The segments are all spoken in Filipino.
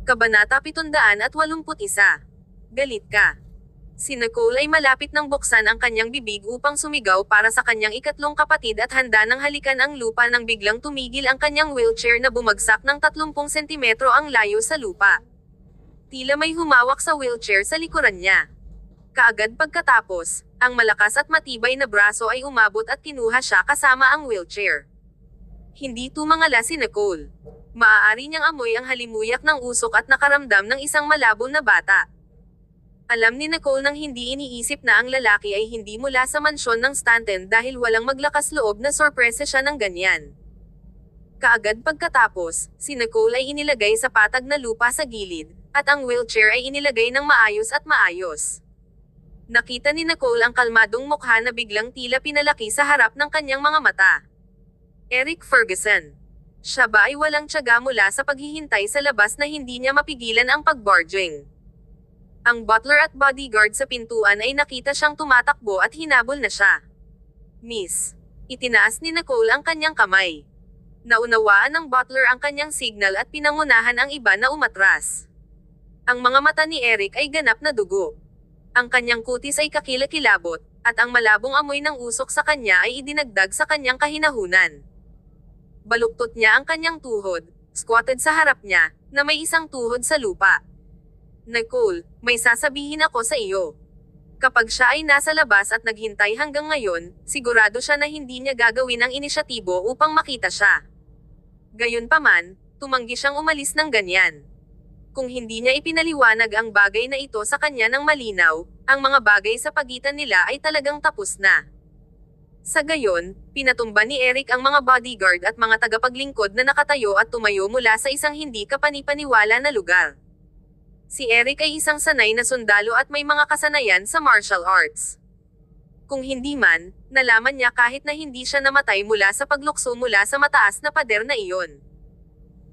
Kabanata 781. Galit ka. Si Nicole ay malapit nang buksan ang kanyang bibig upang sumigaw para sa kanyang ikatlong kapatid at handa nang halikan ang lupa nang biglang tumigil ang kanyang wheelchair na bumagsak ng 30 sentimetro ang layo sa lupa. Tila may humawak sa wheelchair sa likuran niya. Kaagad pagkatapos, ang malakas at matibay na braso ay umabot at kinuha siya kasama ang wheelchair. Hindi tumangala si Nicole. Maaari niyang amoy ang halimuyak ng usok at nakaramdam ng isang malabo na bata. Alam ni Nicole nang hindi iniisip na ang lalaki ay hindi mula sa mansyon ng Stanton dahil walang maglakas loob na sorpresa siya ng ganyan. Kaagad pagkatapos, si Nicole ay inilagay sa patag na lupa sa gilid, at ang wheelchair ay inilagay ng maayos at maayos. Nakita ni Nicole ang kalmadong mukha na biglang tila pinalaki sa harap ng kanyang mga mata. Eric Ferguson. Siya ba ay walang tiyaga mula sa paghihintay sa labas na hindi niya mapigilan ang pagbarging? Ang butler at bodyguard sa pintuan ay nakita siyang tumatakbo at hinabol na siya. Miss. Itinaas ni Nicole ang kanyang kamay. Naunawaan ng butler ang kanyang signal at pinangunahan ang iba na umatras. Ang mga mata ni Eric ay ganap na dugo. Ang kanyang kutis ay kakilakilabot, at ang malabong amoy ng usok sa kanya ay idinagdag sa kanyang kahinahunan. Baluktot niya ang kanyang tuhod, squatted sa harap niya, na may isang tuhod sa lupa. Nicole, may sasabihin ako sa iyo. Kapag siya ay nasa labas at naghintay hanggang ngayon, sigurado siya na hindi niya gagawin ang inisyatibo upang makita siya. Gayunpaman, tumanggi siyang umalis ng ganyan. Kung hindi niya ipinaliwanag ang bagay na ito sa kanya ng malinaw, ang mga bagay sa pagitan nila ay talagang tapos na. Sa gayon, pinatumba ni Eric ang mga bodyguard at mga tagapaglingkod na nakatayo at tumayo mula sa isang hindi kapanipaniwala na lugar. Si Eric ay isang sanay na sundalo at may mga kasanayan sa martial arts. Kung hindi man, nalaman niya kahit na hindi siya namatay mula sa paglukso mula sa mataas na pader na iyon.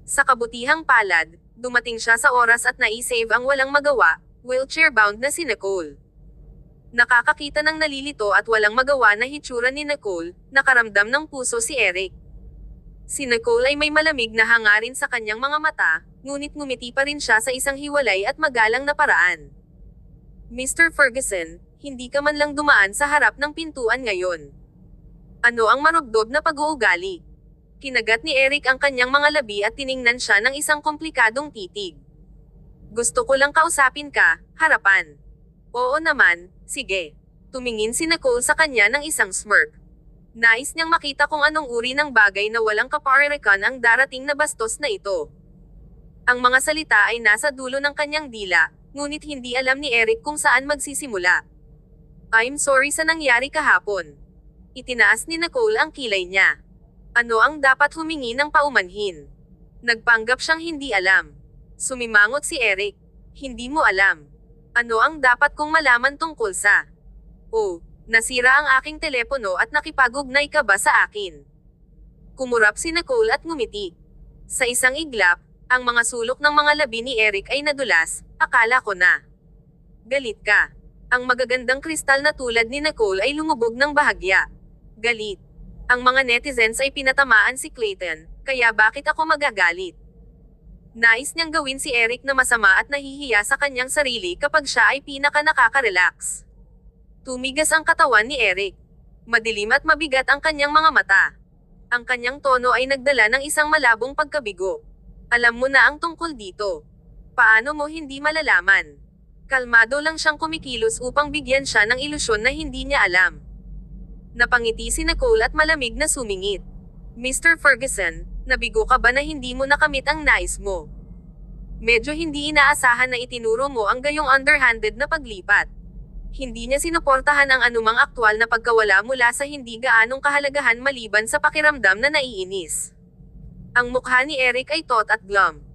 Sa kabutihang palad, dumating siya sa oras at naisave ang walang magawa, wheelchair-bound na si Nicole. Nakakakita ng nalilito at walang magawa na hitsura ni Nicole, nakaramdam ng puso si Eric. Si Nicole ay may malamig na hangarin sa kanyang mga mata, ngunit ngumiti pa rin siya sa isang hiwalay at magalang na paraan. Mr. Ferguson, hindi ka man lang dumaan sa harap ng pintuan ngayon. Ano ang marugdog na pag-uugali? Kinagat ni Eric ang kanyang mga labi at tiningnan siya ng isang komplikadong titig. Gusto ko lang kausapin ka, harapan. Oo naman, sige. Tumingin si Nicole sa kanya ng isang smirk. Nais niyang makita kung anong uri ng bagay na walang kaparirikan ang darating na bastos na ito. Ang mga salita ay nasa dulo ng kanyang dila, ngunit hindi alam ni Eric kung saan magsisimula. I'm sorry sa nangyari kahapon. Itinaas ni Nicole ang kilay niya. Ano ang dapat humingi ng paumanhin? Nagpanggap siyang hindi alam. Sumimangot si Eric. Hindi mo alam. Ano ang dapat kong malaman tungkol sa? Oh, nasira ang aking telepono at nakipag-ugnay ka ba sa akin? Kumurap si Nicole at ngumiti. Sa isang iglap, ang mga sulok ng mga labi ni Eric ay nadulas, akala ko na. Galit ka. Ang magagandang kristal na tulad ni Nicole ay lumubog ng bahagya. Galit. Ang mga netizens ay pinatamaan si Clayton, kaya bakit ako magagalit? Nais niyang gawin si Eric na masama at nahihiya sa kanyang sarili kapag siya ay pinaka nakaka-relax. Tumigas ang katawan ni Eric. Madilim at mabigat ang kanyang mga mata. Ang kanyang tono ay nagdala ng isang malabong pagkabigo. Alam mo na ang tungkol dito. Paano mo hindi malalaman? Kalmado lang siyang kumikilos upang bigyan siya ng ilusyon na hindi niya alam. Napangiti si Nicole at malamig na sumingit. Mr. Ferguson, nabigo ka ba na hindi mo nakamit ang nais mo? Medyo hindi inaasahan na itinuro mo ang gayong underhanded na paglipat. Hindi niya sinuportahan ang anumang aktwal na pagkawala mula sa hindi gaanong kahalagahan maliban sa pakiramdam na naiinis. Ang mukha ni Eric ay taut at glum.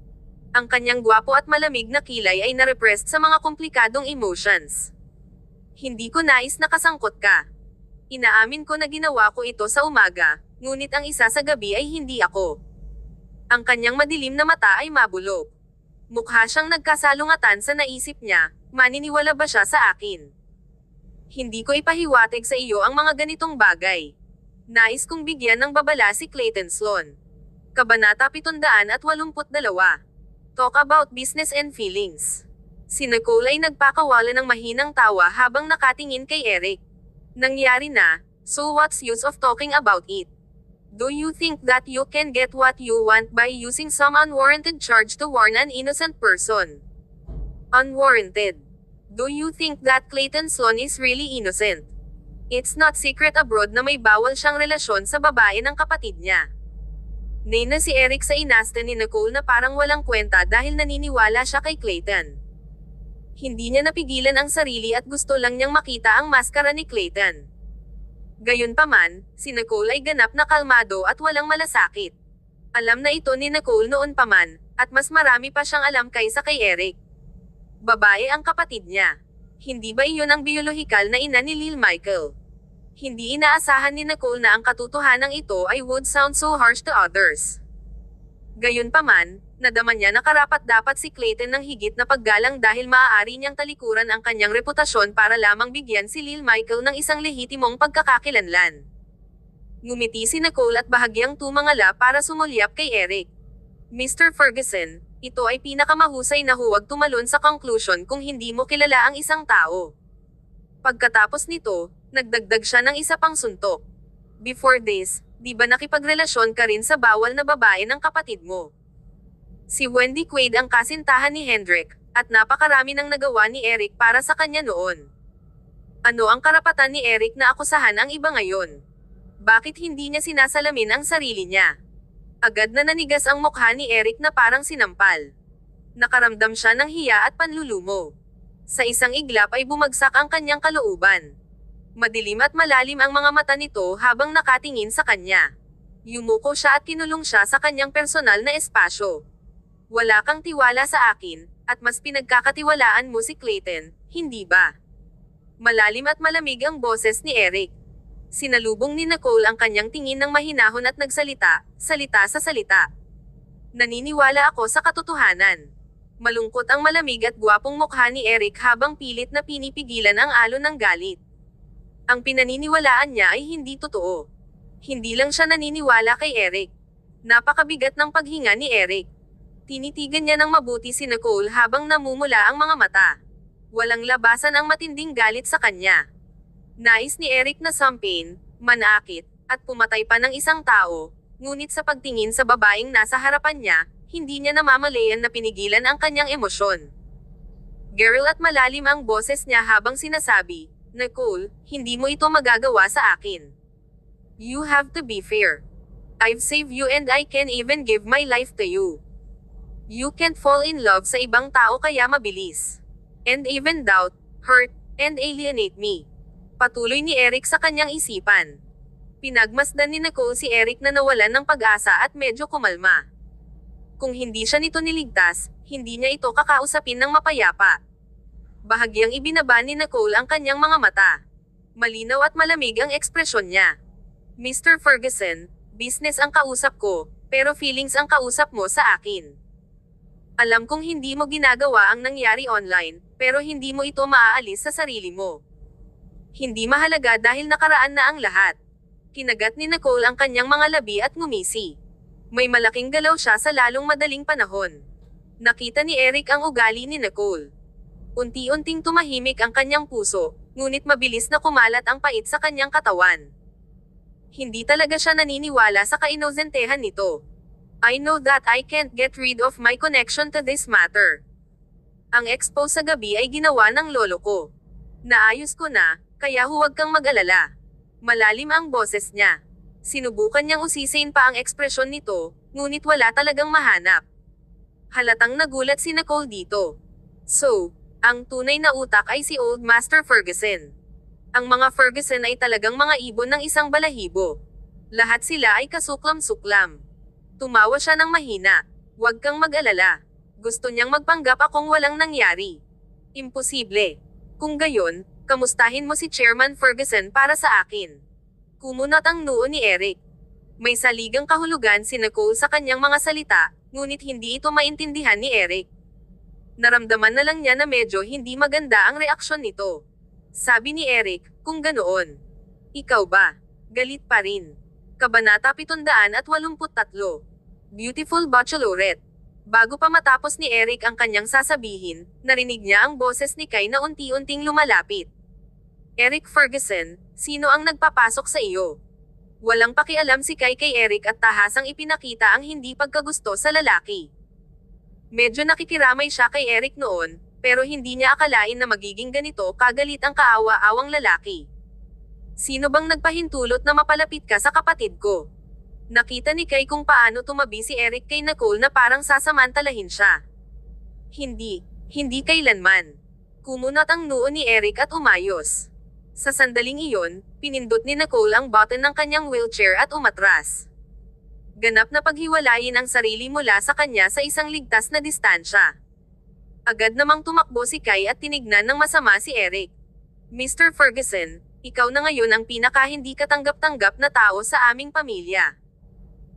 Ang kanyang gwapo at malamig na kilay ay narepressed sa mga komplikadong emotions. Hindi ko nais na kasangkot ka. Inaamin ko na ginawa ko ito sa umaga, ngunit ang isa sa gabi ay hindi ako. Ang kanyang madilim na mata ay mabulok. Mukha siyang nagkasalungatan sa naisip niya, maniniwala ba siya sa akin? Hindi ko ipahiwatig sa iyo ang mga ganitong bagay. Nais kong bigyan ng babala si Clayton Sloan. Kabanata 782. Talk about business and feelings. Si Nicole ay nagpakawala ng mahinang tawa habang nakatingin kay Eric. Nangyari na, so what's use of talking about it? Do you think that you can get what you want by using some unwarranted charge to warn an innocent person? Unwarranted. Do you think that Clayton Sloan is really innocent? It's not secret abroad na may bawal siyang relasyon sa babae ng kapatid niya. Nay na si Eric sa inaste ni Nicole na parang walang kwenta dahil naniniwala siya kay Clayton. Hindi niya napigilan ang sarili at gusto lang niyang makita ang maskara ni Clayton. Gayunpaman, si Nicole ay ganap na kalmado at walang malasakit. Alam na ito ni Nicole noon pa man, at mas marami pa siyang alam kaysa kay Eric. Babae ang kapatid niya. Hindi ba iyon ang biolohikal na ina ni Lil Michael? Hindi inaasahan ni Nicole na ang katotohanan ito ay would sound so harsh to others. Gayunpaman, nadama niya na karapat-dapat si Clayton ng higit na paggalang dahil maaari niyang talikuran ang kanyang reputasyon para lamang bigyan si Lil Michael ng isang lehitimong pagkakakilanlan. Ngumiti si Nicole at bahagyang tumangala para sumulyap kay Eric. Mr. Ferguson, ito ay pinakamahusay na huwag tumalon sa conclusion kung hindi mo kilala ang isang tao. Pagkatapos nito, nagdagdag siya ng isa pang suntok. Before this, di ba nakipagrelasyon ka rin sa bawal na babae ng kapatid mo? Si Wendy Quaid ang kasintahan ni Hendrik, at napakarami ng nagawa ni Eric para sa kanya noon. Ano ang karapatan ni Eric na akusahan ang iba ngayon? Bakit hindi niya sinasalamin ang sarili niya? Agad na nanigas ang mukha ni Eric na parang sinampal. Nakaramdam siya ng hiya at panlulumo. Sa isang iglap ay bumagsak ang kanyang kalooban. Madilim at malalim ang mga mata nito habang nakatingin sa kanya. Yumuko siya at kinulong siya sa kanyang personal na espasyo. Wala kang tiwala sa akin, at mas pinagkakatiwalaan mo si Clayton, hindi ba? Malalim at malamig ang boses ni Eric. Sinalubong ni Nicole ang kanyang tingin ng mahinahon at nagsalita, salita sa salita. Naniniwala ako sa katotohanan. Malungkot ang malamig at gwapong mukha ni Eric habang pilit na pinipigilan ang alon ng galit. Ang pinaniniwalaan niya ay hindi totoo. Hindi lang siya naniniwala kay Eric. Napakabigat ng paghinga ni Eric. Tinitigan niya ng mabuti si Nicole habang namumula ang mga mata. Walang labasan ang matinding galit sa kanya. Nais ni Eric na sampin, manakit, at pumatay pa ng isang tao, ngunit sa pagtingin sa babaeng nasa harapan niya, hindi niya namamalayan na pinigilan ang kanyang emosyon. Girl at malalim ang boses niya habang sinasabi, Nicole, hindi mo ito magagawa sa akin. You have to be fair. I've saved you and I can even give my life to you. You can't fall in love sa ibang tao kaya mabilis. And even doubt, hurt, and alienate me. Patuloy ni Eric sa kanyang isipan. Pinagmasdan ni Nicole si Eric na nawalan ng pag-asa at medyo kumalma. Kung hindi siya nito niligtas, hindi niya ito kakausapin ng mapayapa. Bahagyang ibinaba ni Nicole ang kanyang mga mata. Malinaw at malamig ang ekspresyon niya. Mr. Ferguson, business ang kausap ko, pero feelings ang kausap mo sa akin. Alam kong hindi mo ginagawa ang nangyari online, pero hindi mo ito maaalis sa sarili mo. Hindi mahalaga dahil nakaraan na ang lahat. Kinagat ni Nicole ang kanyang mga labi at ngumisi. May malaking galaw siya sa lalong madaling panahon. Nakita ni Eric ang ugali ni Nicole. Unti-unting tumahimik ang kanyang puso, ngunit mabilis na kumalat ang pait sa kanyang katawan. Hindi talaga siya naniniwala sa kainosentehan nito. I know that I can't get rid of my connection to this matter. Ang expose sa gabi ay ginawa ng lolo ko. Naayos ko na, kaya huwag kang mag-alala. Malalim ang boses niya. Sinubukan niyang usisin pa ang ekspresyon nito, ngunit wala talagang mahanap. Halatang nagulat si Nicole dito. So, ang tunay na utak ay si Old Master Ferguson. Ang mga Ferguson ay talagang mga ibon ng isang balahibo. Lahat sila ay kasuklam-suklam. Tumawa siya ng mahina. Huwag kang mag-alala. Gusto niyang magpanggap akong walang nangyari. Imposible. Kung gayon, kamustahin mo si Chairman Ferguson para sa akin. Kumunat ang noo ni Eric. May saligang kahulugan si Nicole sa kanyang mga salita, ngunit hindi ito maintindihan ni Eric. Naramdaman na lang niya na medyo hindi maganda ang reaksyon nito. Sabi ni Eric, kung ganoon. Ikaw ba? Galit pa rin. Kabanata 783. Beautiful Bachelorette. Bago pa matapos ni Eric ang kanyang sasabihin, narinig niya ang boses ni Kai na unti-unting lumalapit. Eric Ferguson, sino ang nagpapasok sa iyo? Walang pakialam si Kai kay Eric at tahasang ipinakita ang hindi pagkagusto sa lalaki. Medyo nakikiramay siya kay Eric noon, pero hindi niya akalain na magiging ganito kagalit ang kaawa-awang lalaki. Sino bang nagpahintulot na mapalapit ka sa kapatid ko? Nakita ni Kai kung paano tumabi si Eric kay Nicole na parang sasamantalahin siya. Hindi kailanman. Kumunat ang noo ni Eric at umayos. Sa sandaling iyon, pinindot ni Nicole ang button ng kanyang wheelchair at umatras. Ganap na paghiwalayin ang sarili mula sa kanya sa isang ligtas na distansya. Agad namang tumakbo si Kai at tinignan ng masama si Eric. Mr. Ferguson, ikaw na ngayon ang pinaka hindi katanggap-tanggap na tao sa aming pamilya.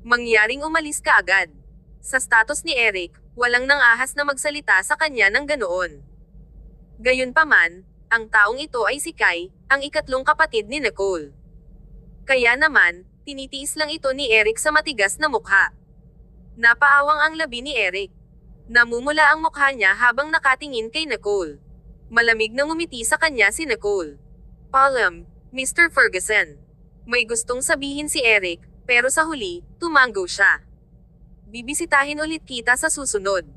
Mangyaring umalis ka agad. Sa status ni Eric, walang nangahas na magsalita sa kanya ng ganoon. Gayunpaman, ang taong ito ay si Kai, ang ikatlong kapatid ni Nicole. Kaya naman, tinitiis lang ito ni Eric sa matigas na mukha. Napaawang ang labi ni Eric. Namumula ang mukha niya habang nakatingin kay Nicole. Malamig na ngumiti sa kanya si Nicole. Mr. Ferguson. May gustong sabihin si Eric, pero sa huli, tumanggo siya. Bibisitahin ulit kita sa susunod.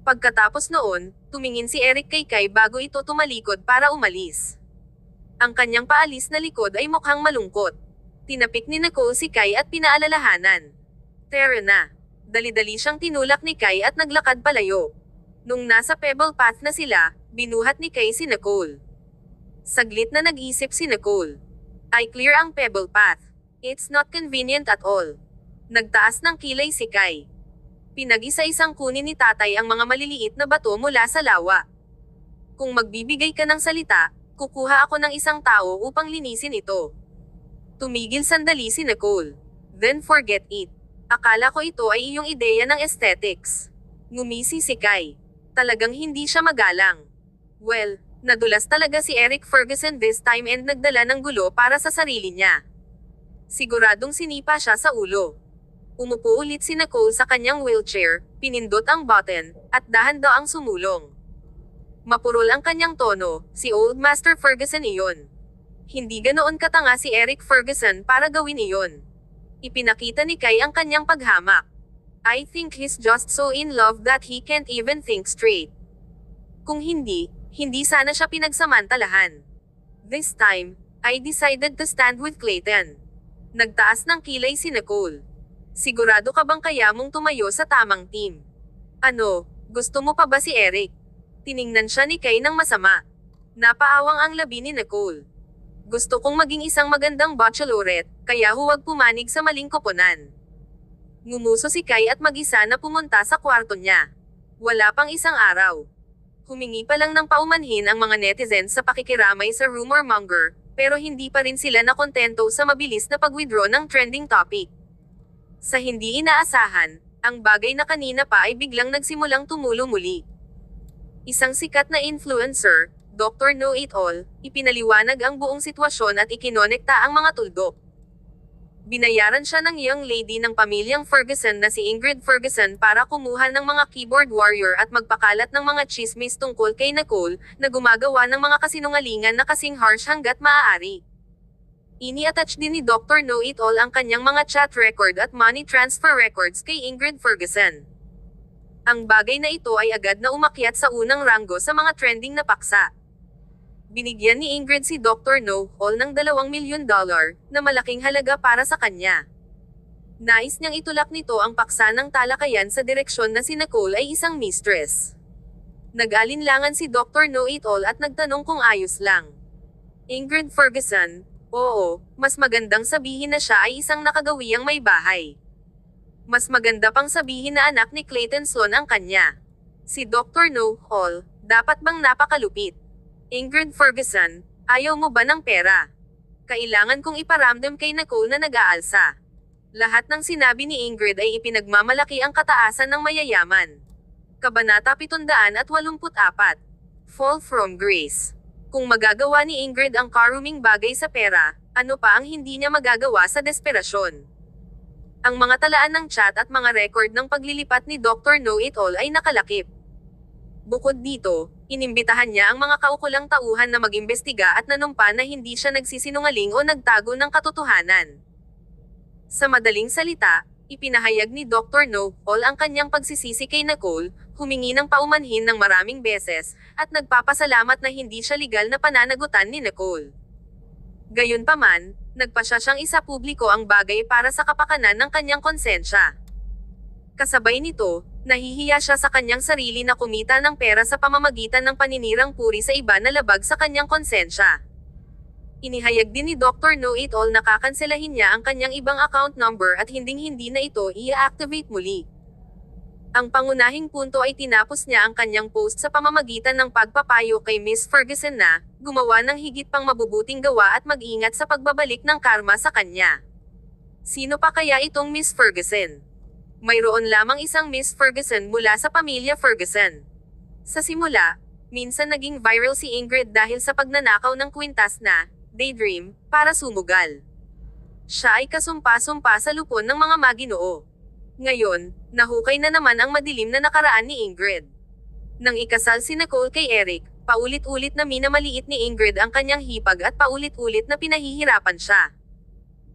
Pagkatapos noon, tumingin si Eric kay Kai bago ito tumalikod para umalis. Ang kanyang paalis na likod ay mukhang malungkot. Tinapik ni Nicole si Kai at pinaalalahanan. Tara na. Dali-dali siyang tinulak ni Kai at naglakad palayo. Nung nasa pebble path na sila, binuhat ni Kai si Nicole. Saglit na nag-isip si Nicole. I clear ang pebble path. It's not convenient at all. Nagtaas ng kilay si Kai. Pinag-isa-isang kunin ni tatay ang mga maliliit na bato mula sa lawa. Kung magbibigay ka ng salita, kukuha ako ng isang tao upang linisin ito. Tumigil sandali si Nicole. Then forget it. Akala ko ito ay iyong ideya ng aesthetics. Ngumisi si Kai. Talagang hindi siya magalang. Well, nadulas talaga si Eric Ferguson this time and nagdala ng gulo para sa sarili niya. Siguradong sinipa siya sa ulo. Umupo ulit si Nicole sa kanyang wheelchair, pinindot ang button, at dahan-daang ang sumulong. Mapurol ang kanyang tono, si Old Master Ferguson iyon. Hindi ganoon katanga si Eric Ferguson para gawin iyon. Ipinakita ni Kai ang kanyang paghamak. I think he's just so in love that he can't even think straight. Kung hindi sana siya pinagsamantalahan. This time, I decided to stand with Clayton. Nagtaas ng kilay si Nicole. Sigurado ka bang kaya mong tumayo sa tamang team? Ano, gusto mo pa ba si Eric? Tiningnan siya ni Kai ng masama. Napaawang ang labi ni Nicole. Gusto kong maging isang magandang bachelorette, kaya huwag pumanig sa maling koponan. Ngumuso si Kai at mag-isa na pumunta sa kwarto niya. Wala pang isang araw. Humingi pa lang ng paumanhin ang mga netizens sa pakikiramay sa rumor monger, pero hindi pa rin sila nakontento sa mabilis na pag-withdraw ng trending topic. Sa hindi inaasahan, ang bagay na kanina pa ay biglang nagsimulang tumulo muli. Isang sikat na influencer, Dr. Know-It-All, ipinaliwanag ang buong sitwasyon at ikinonekta ang mga tuldok. Binayaran siya ng young lady ng pamilyang Ferguson na si Ingrid Ferguson para kumuha ng mga keyboard warrior at magpakalat ng mga chismis tungkol kay Nicole, na gumagawa ng mga kasinungalingan na kasing harsh hanggat maaari. Ini-attach din ni Dr. Know-It-All ang kanyang mga chat record at money transfer records kay Ingrid Ferguson. Ang bagay na ito ay agad na umakyat sa unang ranggo sa mga trending na paksa. Binigyan ni Ingrid si Dr. Know-All ng $2 milyon na malaking halaga para sa kanya. Nais niyang itulak nito ang paksa ng talakayan sa direksyon na si Nicole ay isang mistress. Nag-alinlangan si Dr. Know-It-All at nagtanong kung ayos lang. Ingrid Ferguson, oo, mas magandang sabihin na siya ay isang nakagawiyang may bahay. Mas maganda pang sabihin na anak ni Clayton Sloan ang kanya. Si Dr. Know-All, dapat bang napakalupit? Ingrid Ferguson, ayaw mo ba ng pera? Kailangan kong iparamdam kay Nicole na nag-aalsa. Lahat ng sinabi ni Ingrid ay ipinagmamalaki ang kataasan ng mayayaman. Kabanata 784. Fall from Grace. Kung magagawa ni Ingrid ang karuming bagay sa pera, ano pa ang hindi niya magagawa sa desperasyon? Ang mga talaan ng chat at mga record ng paglilipat ni Dr. Know-It-All ay nakalakip. Bukod dito, inimbitahan niya ang mga kaukulang tauhan na mag-imbestiga at nanumpa na hindi siya nagsisinungaling o nagtago ng katotohanan. Sa madaling salita, ipinahayag ni Dr. Know-All ang kanyang pagsisisi kay Nicole, humingi ng paumanhin ng maraming beses, at nagpapasalamat na hindi siya legal na pananagutan ni Nicole. Gayunpaman, nagpasya siyang isapubliko ang bagay para sa kapakanan ng kanyang konsensya. Kasabay nito, nahihiya siya sa kanyang sarili na kumita ng pera sa pamamagitan ng paninirang puri sa iba na labag sa kanyang konsensya. Inihayag din ni Dr. Know-It-All na kakanselahin niya ang kanyang ibang account number at hinding-hindi na ito i-activate muli. Ang pangunahing punto ay tinapos niya ang kanyang post sa pamamagitan ng pagpapayo kay Miss Ferguson na gumawa ng higit pang mabubuting gawa at mag-ingat sa pagbabalik ng karma sa kanya. Sino pa kaya itong Miss Ferguson? Mayroon lamang isang Miss Ferguson mula sa pamilya Ferguson. Sa simula, minsan naging viral si Ingrid dahil sa pagnanakaw ng kwintas na Daydream para sumugal. Siya ay kasumpa-sumpa sa lupon ng mga maginoo. Ngayon, nahukay na naman ang madilim na nakaraan ni Ingrid. Nang ikasal si Nicole kay Eric, paulit-ulit na minamaliit ni Ingrid ang kanyang hipag at paulit-ulit na pinahihirapan siya.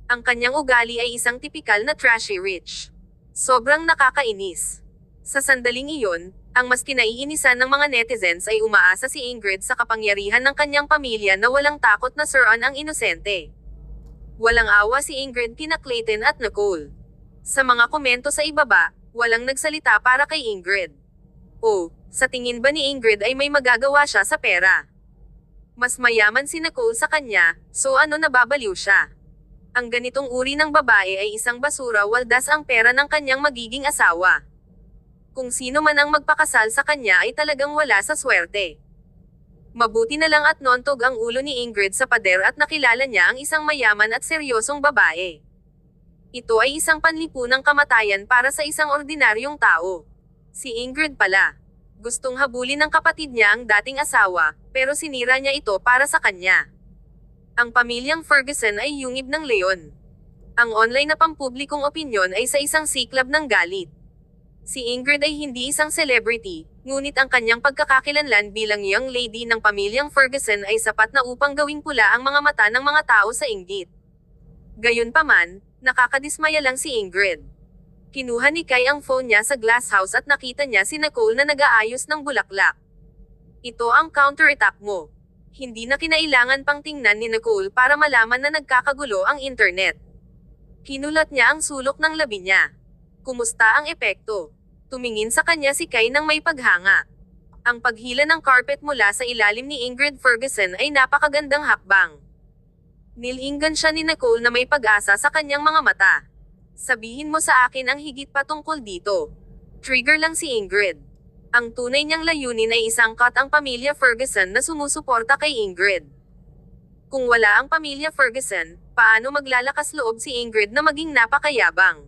Ang kanyang ugali ay isang tipikal na trashy rich. Sobrang nakakainis. Sa sandaling iyon, ang mas kinaiinisan ng mga netizens ay umaasa si Ingrid sa kapangyarihan ng kanyang pamilya na walang takot na suruan ang inosente. Walang awa si Ingrid kina Clayton at Nicole. Sa mga komento sa ibaba, walang nagsalita para kay Ingrid. O, sa tingin ba ni Ingrid ay may magagawa siya sa pera? Mas mayaman si Nicole sa kanya, so ano nababaliw siya? Ang ganitong uri ng babae ay isang basura waldas ang pera ng kanyang magiging asawa. Kung sino man ang magpakasal sa kanya ay talagang wala sa swerte. Mabuti na lang at nontog ang ulo ni Ingrid sa pader at nakilala niya ang isang mayaman at seryosong babae. Ito ay isang panlipunang kamatayan para sa isang ordinaryong tao. Si Ingrid pala. Gustong habulin ng kapatid niya ang dating asawa, pero sinira niya ito para sa kanya. Ang pamilyang Ferguson ay yungib ng leon. Ang online na pampublikong opinyon ay sa isang siklab ng galit. Si Ingrid ay hindi isang celebrity, ngunit ang kanyang pagkakakilanlan bilang young lady ng pamilyang Ferguson ay sapat na upang gawing pula ang mga mata ng mga tao sa inggit. Gayunpaman, nakakadismaya lang si Ingrid. Kinuha ni Kai ang phone niya sa glass house at nakita niya si Nicole na nag-aayos ng bulaklak. Ito ang counterattack mo. Hindi na kinailangan pang tingnan ni Nicole para malaman na nagkakagulo ang internet. Kinulat niya ang sulok ng labi niya. Kumusta ang epekto? Tumingin sa kanya si Kai nang may paghanga. Ang paghila ng carpet mula sa ilalim ni Ingrid Ferguson ay napakagandang hakbang. Nilinggan siya ni Nicole na may pag-asa sa kanyang mga mata. Sabihin mo sa akin ang higit pa tungkol dito. Trigger lang si Ingrid. Ang tunay niyang layunin ay isangkat ang pamilya Ferguson na sumusuporta kay Ingrid. Kung wala ang pamilya Ferguson, paano maglalakas loob si Ingrid na maging napakayabang?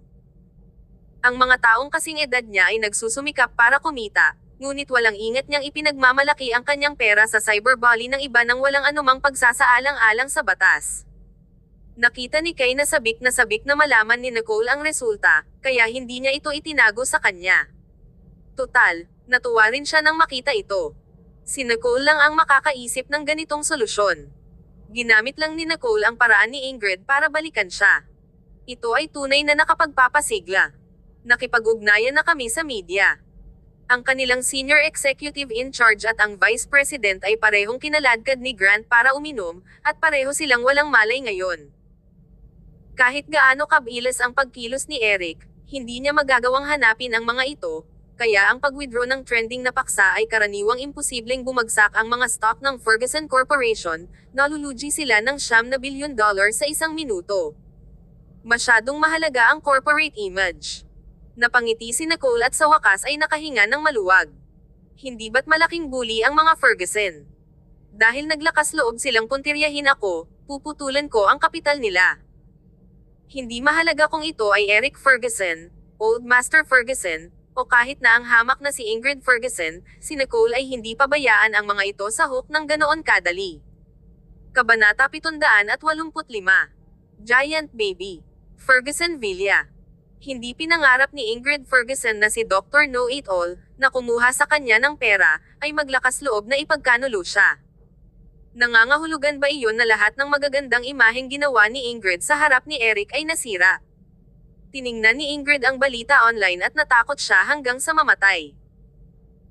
Ang mga taong kasing edad niya ay nagsusumikap para kumita, ngunit walang ingat niyang ipinagmamalaki ang kanyang pera sa cyberbully ng iba nang walang anumang pagsasaalang-alang sa batas. Nakita ni Kai na sabik na malaman ni Nicole ang resulta, kaya hindi niya ito itinago sa kanya. Total, natuwa rin siya nang makita ito. Si Nicole lang ang makakaisip ng ganitong solusyon. Ginamit lang ni Nicole ang paraan ni Ingrid para balikan siya. Ito ay tunay na nakapagpapasigla. Nakipag-ugnayan na kami sa media. Ang kanilang senior executive in charge at ang vice president ay parehong kinaladkad ni Grant para uminom, at pareho silang walang malay ngayon. Kahit gaano kabilis ang pagkilos ni Eric, hindi niya magagawang hanapin ang mga ito, kaya ang pag-withdraw ng trending na paksa ay karaniwang imposibleng bumagsak ang mga stock ng Ferguson Corporation, nalulugi sila ng $9 billion sa isang minuto. Masyadong mahalaga ang corporate image. Napangiti si Nicole at sa wakas ay nakahinga ng maluwag. Hindi ba't malaking bully ang mga Ferguson? Dahil naglakas loob silang puntiryahin ako, puputulan ko ang kapital nila. Hindi mahalaga kung ito ay Eric Ferguson, Old Master Ferguson, o kahit na ang hamak na si Ingrid Ferguson, si Nicole ay hindi pabayaan ang mga ito sa hook ng ganoon kadali. Kabanata 785. Giant Baby. Ferguson Villa. Hindi pinangarap ni Ingrid Ferguson na si Dr. Know-It-All, na kumuha sa kanya ng pera, ay maglakas loob na ipagkanulo siya. Nangangahulugan ba iyon na lahat ng magagandang imaheng ginawa ni Ingrid sa harap ni Eric ay nasira? Tiningnan ni Ingrid ang balita online at natakot siya hanggang sa mamatay.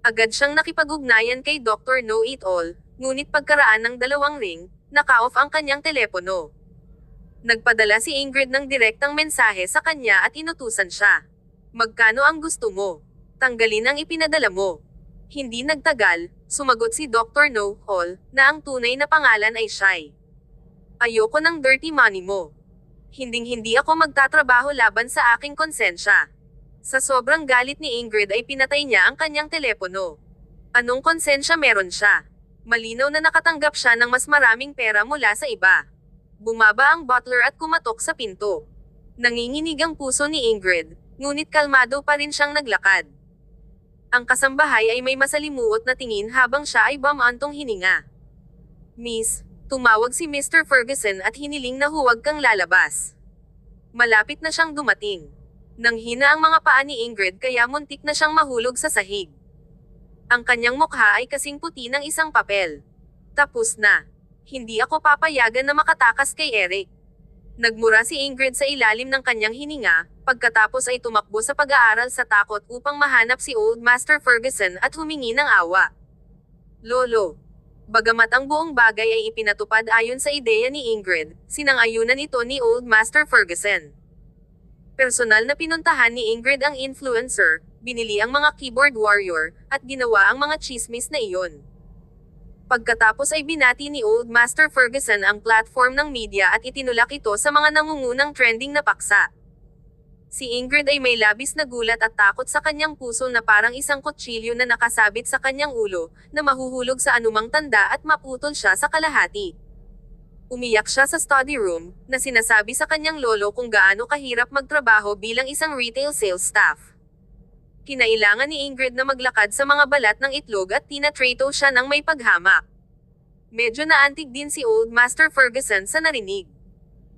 Agad siyang nakipag-ugnayan kay Dr. Know-It-All, ngunit pagkaraan ng 2 ring, naka-off ang kanyang telepono. Nagpadala si Ingrid ng direktang mensahe sa kanya at inutusan siya. Magkano ang gusto mo? Tanggalin ang ipinadala mo. Hindi nagtagal, sumagot si Dr. Know-All, na ang tunay na pangalan ay Shai. Ayoko ng dirty money mo. Hinding-hindi ako magtatrabaho laban sa aking konsensya. Sa sobrang galit ni Ingrid ay pinatay niya ang kanyang telepono. Anong konsensya meron siya? Malinaw na nakatanggap siya ng mas maraming pera mula sa iba. Bumaba ang butler at kumatok sa pinto. Nanginginig ang puso ni Ingrid, ngunit kalmado pa rin siyang naglakad. Ang kasambahay ay may masalimuot na tingin habang siya ay bumantong hininga. Miss, tumawag si Mr. Ferguson at hiniling na huwag kang lalabas. Malapit na siyang dumating. Nanghina ang mga paa ni Ingrid kaya muntik na siyang mahulog sa sahig. Ang kanyang mukha ay kasing puti ng isang papel. Tapos na. Hindi ako papayagan na makatakas kay Eric. Nagmura si Ingrid sa ilalim ng kanyang hininga, pagkatapos ay tumakbo sa pag-aaral sa takot upang mahanap si Old Master Ferguson at humingi ng awa. Lolo. Bagamat ang buong bagay ay ipinatupad ayon sa ideya ni Ingrid, sinang-ayunan ito ni Old Master Ferguson. Personal na pinuntahan ni Ingrid ang influencer, binili ang mga keyboard warrior, at ginawa ang mga chismis na iyon. Pagkatapos ay binati ni Old Master Ferguson ang platform ng media at itinulak ito sa mga nangungunang trending na paksa. Si Ingrid ay may labis na gulat at takot sa kanyang puso na parang isang kutsilyo na nakasabit sa kanyang ulo, na mahuhulog sa anumang tanda at maputol siya sa kalahati. Umiyak siya sa study room, na sinasabi sa kanyang lolo kung gaano kahirap magtrabaho bilang isang retail sales staff. Kinailangan ni Ingrid na maglakad sa mga balat ng itlog at tinatrato siya ng may paghamak. Medyo naantig din si Old Master Ferguson sa narinig.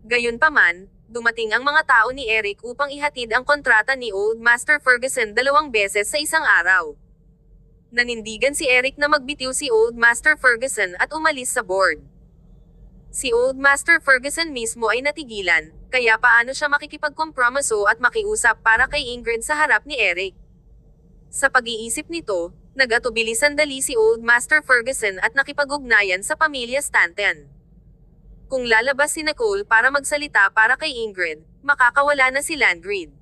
Gayunpaman, dumating ang mga tao ni Eric upang ihatid ang kontrata ni Old Master Ferguson 2 beses sa isang araw. Nanindigan si Eric na magbitiw si Old Master Ferguson at umalis sa board. Si Old Master Ferguson mismo ay natigilan, kaya paano siya makikipagkompromiso at makiusap para kay Ingrid sa harap ni Eric? Sa pag-iisip nito, nag-atubili sandali si Old Master Ferguson at nakipag-ugnayan sa pamilya Stanton. Kung lalabas si Nicole para magsalita para kay Ingrid, makakawala na si Landry.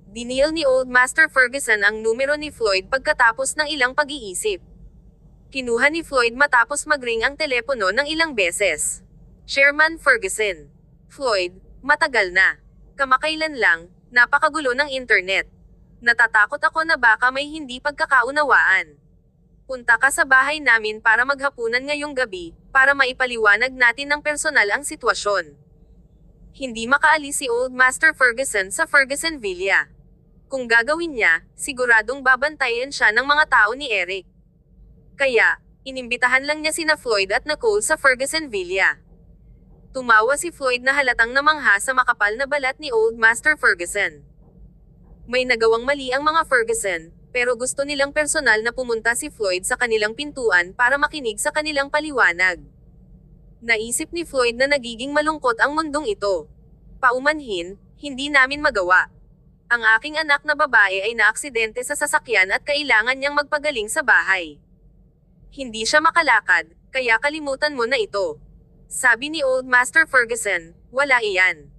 Dinial ni Old Master Ferguson ang numero ni Floyd pagkatapos ng ilang pag-iisip. Kinuha ni Floyd matapos mag-ring ang telepono ng ilang beses. Chairman Ferguson. Floyd, matagal na. Kamakailan lang, napakagulo ng internet. Natatakot ako na baka may hindi pagkakaunawaan. Punta ka sa bahay namin para maghapunan ngayong gabi, para maipaliwanag natin ng personal ang sitwasyon. Hindi makaalis si Old Master Ferguson sa Ferguson Villa. Kung gagawin niya, siguradong babantayan siya ng mga tao ni Eric. Kaya, inimbitahan lang niya sina Floyd at Nicole sa Ferguson Villa. Tumawa si Floyd na halatang namangha sa makapal na balat ni Old Master Ferguson. May nagawang mali ang mga Ferguson, pero gusto nilang personal na pumunta si Floyd sa kanilang pintuan para makinig sa kanilang paliwanag. Naisip ni Floyd na nagiging malungkot ang mundong ito. Paumanhin, hindi namin magawa. Ang aking anak na babae ay naaksidente sa sasakyan at kailangan niyang magpagaling sa bahay. Hindi siya makalakad, kaya kalimutan mo na ito. Sabi ni Old Master Ferguson, wala iyan.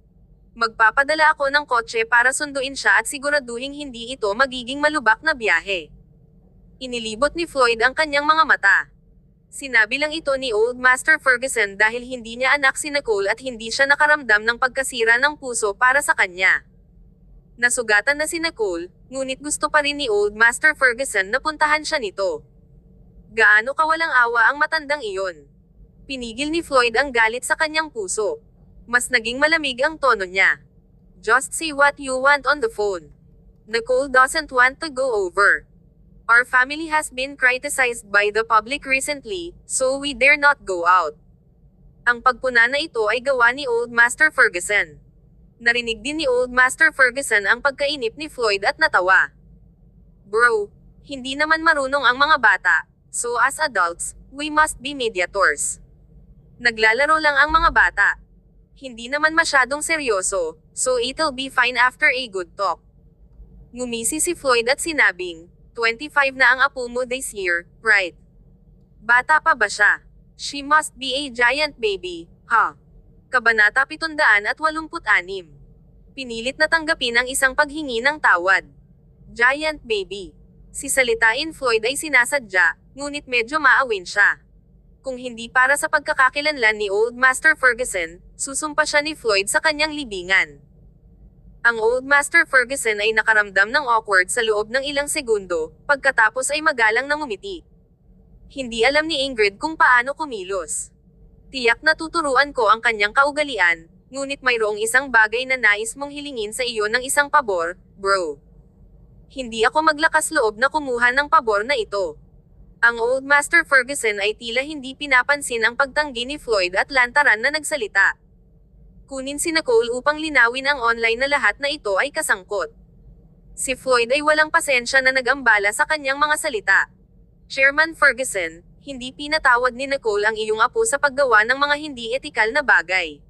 Magpapadala ako ng kotse para sunduin siya at siguraduhing hindi ito magiging malubak na biyahe. Inilibot ni Floyd ang kanyang mga mata. Sinabi lang ito ni Old Master Ferguson dahil hindi niya anak si Nicole at hindi siya nakaramdam ng pagkasira ng puso para sa kanya. Nasugatan na si Nicole, ngunit gusto pa rin ni Old Master Ferguson na puntahan siya nito. Gaano kawalang awa ang matandang iyon. Pinigil ni Floyd ang galit sa kanyang puso. Mas naging malamig ang tono niya. Just say what you want on the phone. Nicole doesn't want to go over. Our family has been criticized by the public recently, so we dare not go out. Ang pagpuna na ito ay gawa ni Old Master Ferguson. Narinig din ni Old Master Ferguson ang pagkainip ni Floyd at natawa. Bro, hindi naman marunong ang mga bata, so as adults, we must be mediators. Naglalaro lang ang mga bata. Hindi naman masyadong seryoso, so it'll be fine after a good talk. Ngumisi si Floyd at sinabing, 25 na ang apo mo this year, right? Bata pa ba siya? She must be a giant baby, huh? Kabanata 786. Pinilit na tanggapin ang isang paghingi ng tawad. Giant baby. Si salitain Floyd ay sinasadya, ngunit medyo maawin siya. Kung hindi para sa pagkakakilanlan ni Old Master Ferguson, susumpa siya ni Floyd sa kanyang libingan. Ang Old Master Ferguson ay nakaramdam ng awkward sa loob ng ilang segundo, pagkatapos ay magalang na ngumiti. Hindi alam ni Ingrid kung paano kumilos. Tiyak na tuturuan ko ang kanyang kaugalian, ngunit mayroong isang bagay na nais mong hilingin sa iyo ng isang pabor, bro. Hindi ako maglakas loob na kumuha ng pabor na ito. Ang Old Master Ferguson ay tila hindi pinapansin ang pagtanggi ni Floyd at lantaran na nagsalita. Kunin si Nicole upang linawin ang online na lahat na ito ay kasangkot. Si Floyd ay walang pasensya na nag-ambala sa kanyang mga salita. Chairman Ferguson, hindi pinatawad ni Nicole ang iyong apo sa paggawa ng mga hindi etikal na bagay.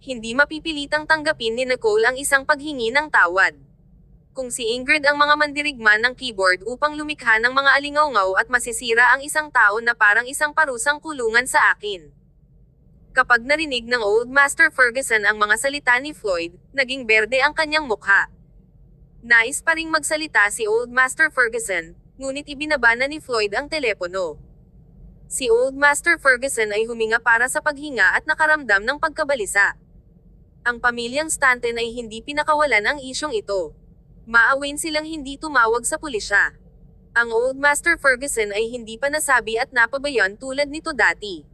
Hindi mapipilitang tanggapin ni Nicole ang isang paghingi ng tawad. Kung si Ingrid ang mga mandirigma ng keyboard upang lumikha ng mga alingawngaw at masisira ang isang tao na parang isang parusang kulungan sa akin. Kapag narinig ng Old Master Ferguson ang mga salita ni Floyd, naging berde ang kanyang mukha. Nais pa ring magsalita si Old Master Ferguson, ngunit ibinaba na ni Floyd ang telepono. Si Old Master Ferguson ay huminga para sa paghinga at nakaramdam ng pagkabalisa. Ang pamilyang Stanton ay hindi pinakawalan ang isyong ito. Maawin silang hindi tumawag sa pulisya. Ang Old Master Ferguson ay hindi pa nasabi at napabayan tulad nito dati.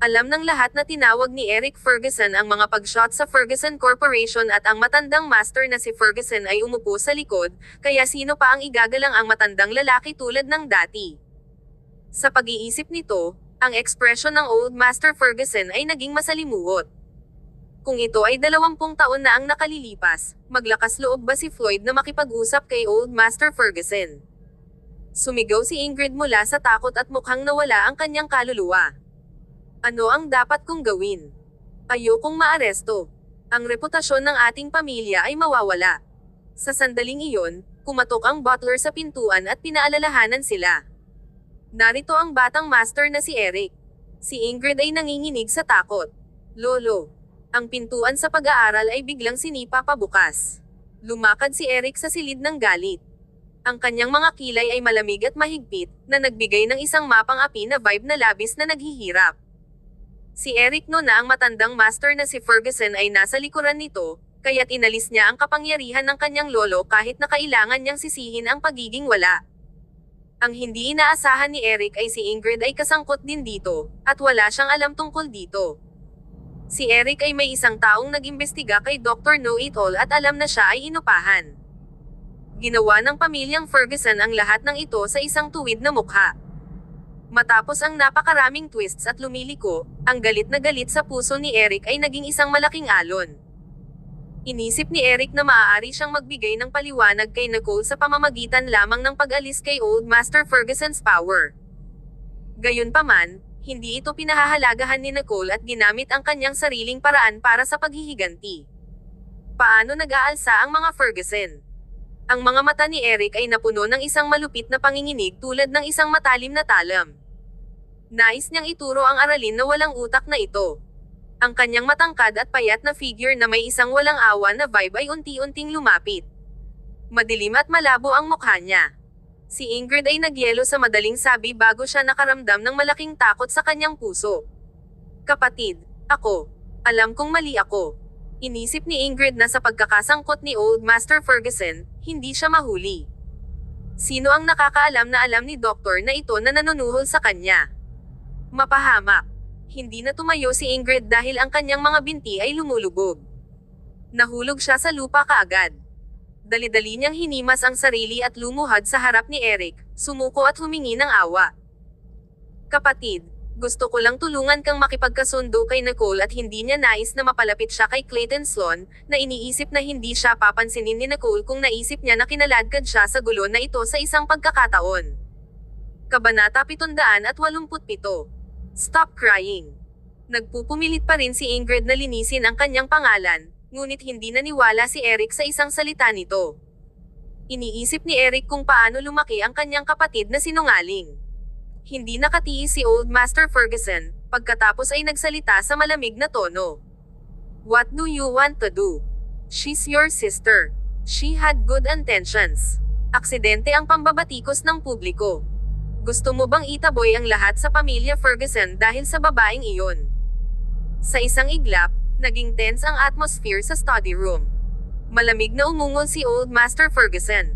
Alam ng lahat na tinawag ni Eric Ferguson ang mga pagshot sa Ferguson Corporation at ang matandang master na si Ferguson ay umupo sa likod, kaya sino pa ang igagalang ang matandang lalaki tulad ng dati. Sa pag-iisip nito, ang ekspresyon ng Old Master Ferguson ay naging masalimuot. Kung ito ay 20 taon na ang nakalilipas, maglakas loob ba si Floyd na makipag-usap kay Old Master Ferguson? Sumigaw si Ingrid mula sa takot at mukhang nawala ang kanyang kaluluwa. Ano ang dapat kong gawin? Ayokong maaresto. Ang reputasyon ng ating pamilya ay mawawala. Sa sandaling iyon, kumatok ang butler sa pintuan at pinaalalahanan sila. Narito ang batang master na si Eric. Si Ingrid ay nanginginig sa takot. Lolo. Ang pintuan sa pag-aaral ay biglang sinipa pabukas. Lumakad si Eric sa silid ng galit. Ang kanyang mga kilay ay malamig at mahigpit, na nagbigay ng isang mapang api na vibe na labis na naghihirap. Si Eric no na ang matandang master na si Ferguson ay nasa likuran nito, kaya't inalis niya ang kapangyarihan ng kanyang lolo kahit na kailangan niyang sisihin ang pagiging wala. Ang hindi inaasahan ni Eric ay si Ingrid ay kasangkot din dito, at wala siyang alam tungkol dito. Si Eric ay may isang taong nag-imbestiga kay Dr. Know-It-All at alam na siya ay inupahan. Ginawa ng pamilyang Ferguson ang lahat ng ito sa isang tuwid na mukha. Matapos ang napakaraming twists at lumiliko, ang galit na galit sa puso ni Eric ay naging isang malaking alon. Inisip ni Eric na maaari siyang magbigay ng paliwanag kay Nicole sa pamamagitan lamang ng pag-alis kay Old Master Ferguson's power. Gayunpaman, hindi ito pinahahalagahan ni Nicole at ginamit ang kanyang sariling paraan para sa paghihiganti. Paano nag-aalsa ang mga Ferguson? Ang mga mata ni Eric ay napuno ng isang malupit na panginginig tulad ng isang matalim na talam. Nais niyang ituro ang aralin na walang utak na ito. Ang kanyang matangkad at payat na figure na may isang walang awa na vibe ay unti-unting lumapit. Madilim at malabo ang mukha niya. Si Ingrid ay nagyelo sa madaling sabi bago siya nakaramdam ng malaking takot sa kanyang puso. Kapatid, ako. Alam kong mali ako. Inisip ni Ingrid na sa pagkakasangkot ni Old Master Ferguson, hindi siya mahuli. Sino ang nakakaalam na alam ni Doktor na ito na nanunuhol sa kanya? Mapahamak. Hindi na tumayo si Ingrid dahil ang kanyang mga binti ay lumulubog. Nahulog siya sa lupa kaagad. Dali-dali niyang hinimas ang sarili at lumuhad sa harap ni Eric, sumuko at humingi ng awa. Kapatid, Gusto ko lang tulungan kang makipagkasundo kay Nicole at hindi niya nais na mapalapit siya kay Clayton Sloan, na iniisip na hindi siya papansinin ni Nicole kung naisip niya na kinaladkad siya sa gulo na ito sa isang pagkakataon. Kabanata 787. Stop crying. Nagpupumilit pa rin si Ingrid na linisin ang kanyang pangalan, ngunit hindi naniwala si Eric sa isang salita nito. Iniisip ni Eric kung paano lumaki ang kanyang kapatid na sinungaling. Hindi nakatiis si Old Master Ferguson, pagkatapos ay nagsalita sa malamig na tono. What do you want to do? She's your sister. She had good intentions. Aksidente ang pambabatikos ng publiko. Gusto mo bang itaboy ang lahat sa pamilya Ferguson dahil sa babaeng iyon? Sa isang iglap, naging tense ang atmosphere sa study room. Malamig na umungol si Old Master Ferguson.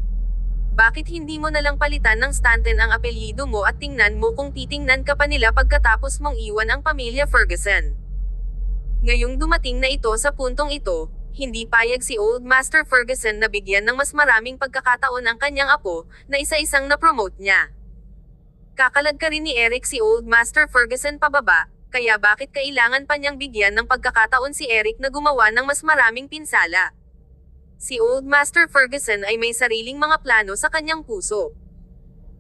Bakit hindi mo nalang palitan ng Stanton ang apelyido mo at tingnan mo kung titingnan ka pa nila pagkatapos mong iwan ang pamilya Ferguson? Ngayong dumating na ito sa puntong ito, hindi payag si Old Master Ferguson na bigyan ng mas maraming pagkakataon ang kanyang apo, na isa-isang na-promote niya. Kakalad ka rin ni Eric si Old Master Ferguson pababa, kaya bakit kailangan pa niyang bigyan ng pagkakataon si Eric na gumawa ng mas maraming pinsala? Si Old Master Ferguson ay may sariling mga plano sa kanyang puso.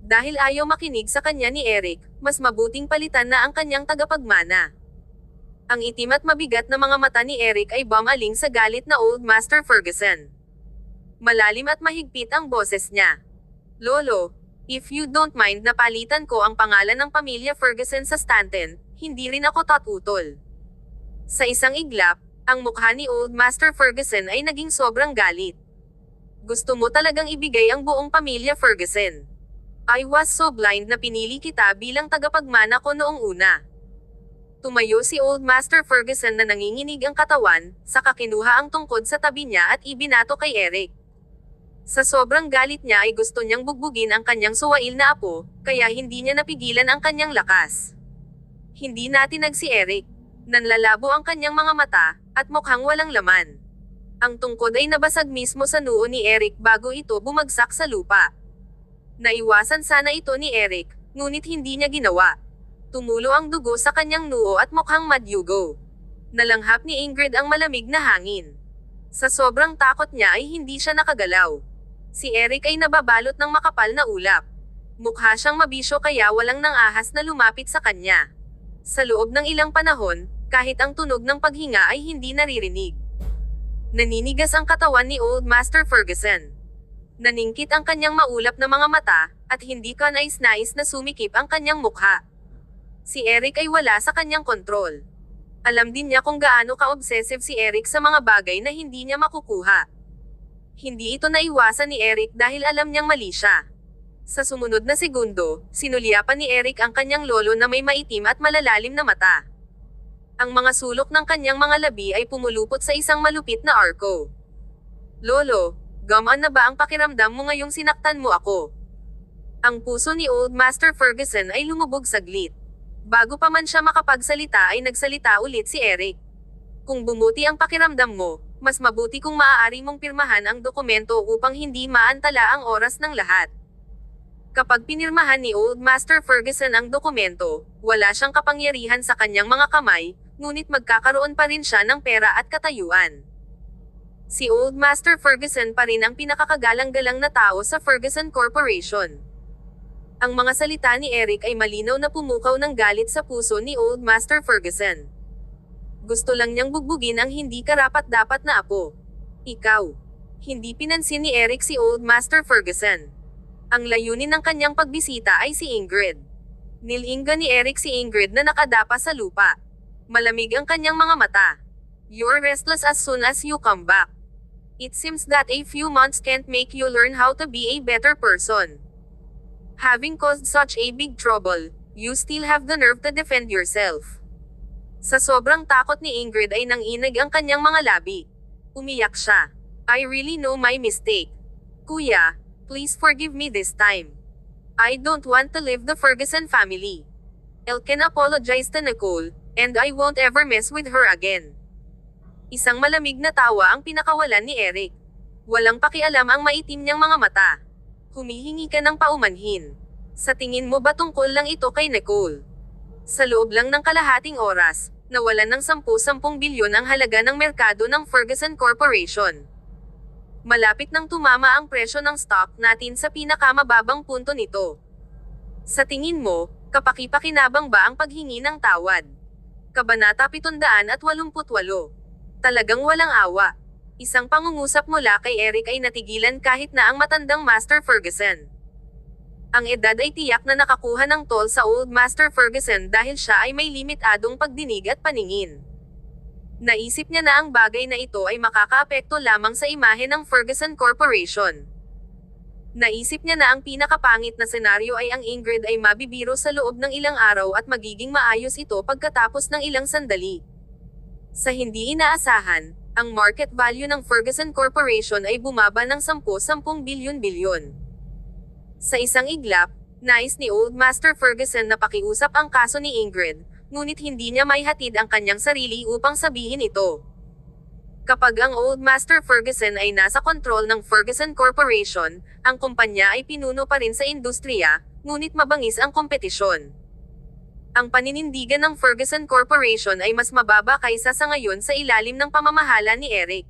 Dahil ayaw makinig sa kanya ni Eric, mas mabuting palitan na ang kanyang tagapagmana. Ang itim at mabigat na mga mata ni Eric ay bumaling sa galit na Old Master Ferguson. Malalim at mahigpit ang boses niya. Lolo, if you don't mind na palitan ko ang pangalan ng pamilya Ferguson sa Stanton, hindi rin ako tatutol. Sa isang iglap, ang mukha ni Old Master Ferguson ay naging sobrang galit. Gusto mo talagang ibigay ang buong pamilya Ferguson. I was so blind na pinili kita bilang tagapagmana ko noong una. Tumayo si Old Master Ferguson na nanginginig ang katawan, saka kinuha ang tungkod sa tabi niya at ibinato kay Eric. Sa sobrang galit niya ay gusto niyang bugbugin ang kanyang suwail na apo, kaya hindi niya napigilan ang kanyang lakas. Hindi natinag si Eric. Nanlalabo ang kanyang mga mata, at mukhang walang laman. Ang tungkod ay nabasag mismo sa noo ni Eric bago ito bumagsak sa lupa. Naiwasan sana ito ni Eric, ngunit hindi niya ginawa. Tumulo ang dugo sa kanyang noo at mukhang madyugo. Nalanghap ni Ingrid ang malamig na hangin. Sa sobrang takot niya ay hindi siya nakagalaw. Si Eric ay nababalot ng makapal na ulap. Mukha siyang mabisyo kaya walang nangahas na lumapit sa kanya. Sa loob ng ilang panahon, kahit ang tunog ng paghinga ay hindi naririnig. Naninigas ang katawan ni Old Master Ferguson. Naningkit ang kanyang maulap na mga mata, at hindi ka nais-nais na sumikip ang kanyang mukha. Si Eric ay wala sa kanyang kontrol. Alam din niya kung gaano ka-obsessive si Eric sa mga bagay na hindi niya makukuha. Hindi ito naiwasan ni Eric dahil alam niyang mali siya. Sa sumunod na segundo, sinulyapan ni Eric ang kanyang lolo na may maitim at malalalim na mata. Ang mga sulok ng kanyang mga labi ay pumulupot sa isang malupit na arko. Lolo, gamaan na ba ang pakiramdam mo ngayong sinaktan mo ako? Ang puso ni Old Master Ferguson ay lumubog saglit. Bago pa man siya makapagsalita ay nagsalita ulit si Eric. Kung bumuti ang pakiramdam mo, mas mabuti kung maaari mong pirmahan ang dokumento upang hindi maantala ang oras ng lahat. Kapag pinirmahan ni Old Master Ferguson ang dokumento, wala siyang kapangyarihan sa kanyang mga kamay, ngunit magkakaroon pa rin siya ng pera at katayuan. Si Old Master Ferguson pa rin ang pinakakagalang-galang na tao sa Ferguson Corporation. Ang mga salita ni Eric ay malinaw na pumukaw ng galit sa puso ni Old Master Ferguson. Gusto lang niyang bugbugin ang hindi karapat-dapat na apo. Ikaw. Hindi pinansin ni Eric si Old Master Ferguson. Ang layunin ng kanyang pagbisita ay si Ingrid. Nilingga ni Eric si Ingrid na nakadapa sa lupa. Malamig ang kanyang mga mata. You're restless as soon as you come back. It seems that a few months can't make you learn how to be a better person. Having caused such a big trouble, you still have the nerve to defend yourself. Sa sobrang takot ni Ingrid ay nanginig ang kanyang mga labi. Umiyak siya. I really know my mistake. Kuya, please forgive me this time. I don't want to leave the Ferguson family. Elle can apologize to Nicole, and I won't ever mess with her again. Isang malamig na tawa ang pinakawalan ni Eric. Walang pakialam ang maitim niyang mga mata. Humihingi ka ng paumanhin. Sa tingin mo ba tungkol lang ito kay Nicole? Sa loob lang ng kalahating oras, nawalan ng 10 bilyon ang halaga ng merkado ng Ferguson Corporation. Malapit nang tumama ang presyo ng stock natin sa pinakamababang punto nito. Sa tingin mo, kapaki-pakinabang ba ang paghingi ng tawad? Kabanata 788. Talagang walang awa. Isang pangungusap mula kay Eric ay natigilan kahit na ang matandang Master Ferguson. Ang edad ay tiyak na nakakuha ng toll sa Old Master Ferguson dahil siya ay may limitadong pagdinig at paningin. Naisip niya na ang bagay na ito ay makakaapekto lamang sa imahe ng Ferguson Corporation. Naisip niya na ang pinakapangit na senaryo ay ang Ingrid ay mabibiro sa loob ng ilang araw at magiging maayos ito pagkatapos ng ilang sandali. Sa hindi inaasahan, ang market value ng Ferguson Corporation ay bumaba ng 10 bilyon. Sa isang iglap, nais ni Old Master Ferguson na pakiusap ang kaso ni Ingrid, ngunit hindi niya maihatid ang kanyang sarili upang sabihin ito. Kapag ang Old Master Ferguson ay nasa kontrol ng Ferguson Corporation, ang kumpanya ay pinuno pa rin sa industriya, ngunit mabangis ang kompetisyon. Ang paninindigan ng Ferguson Corporation ay mas mababa kaysa sa ngayon sa ilalim ng pamamahala ni Eric.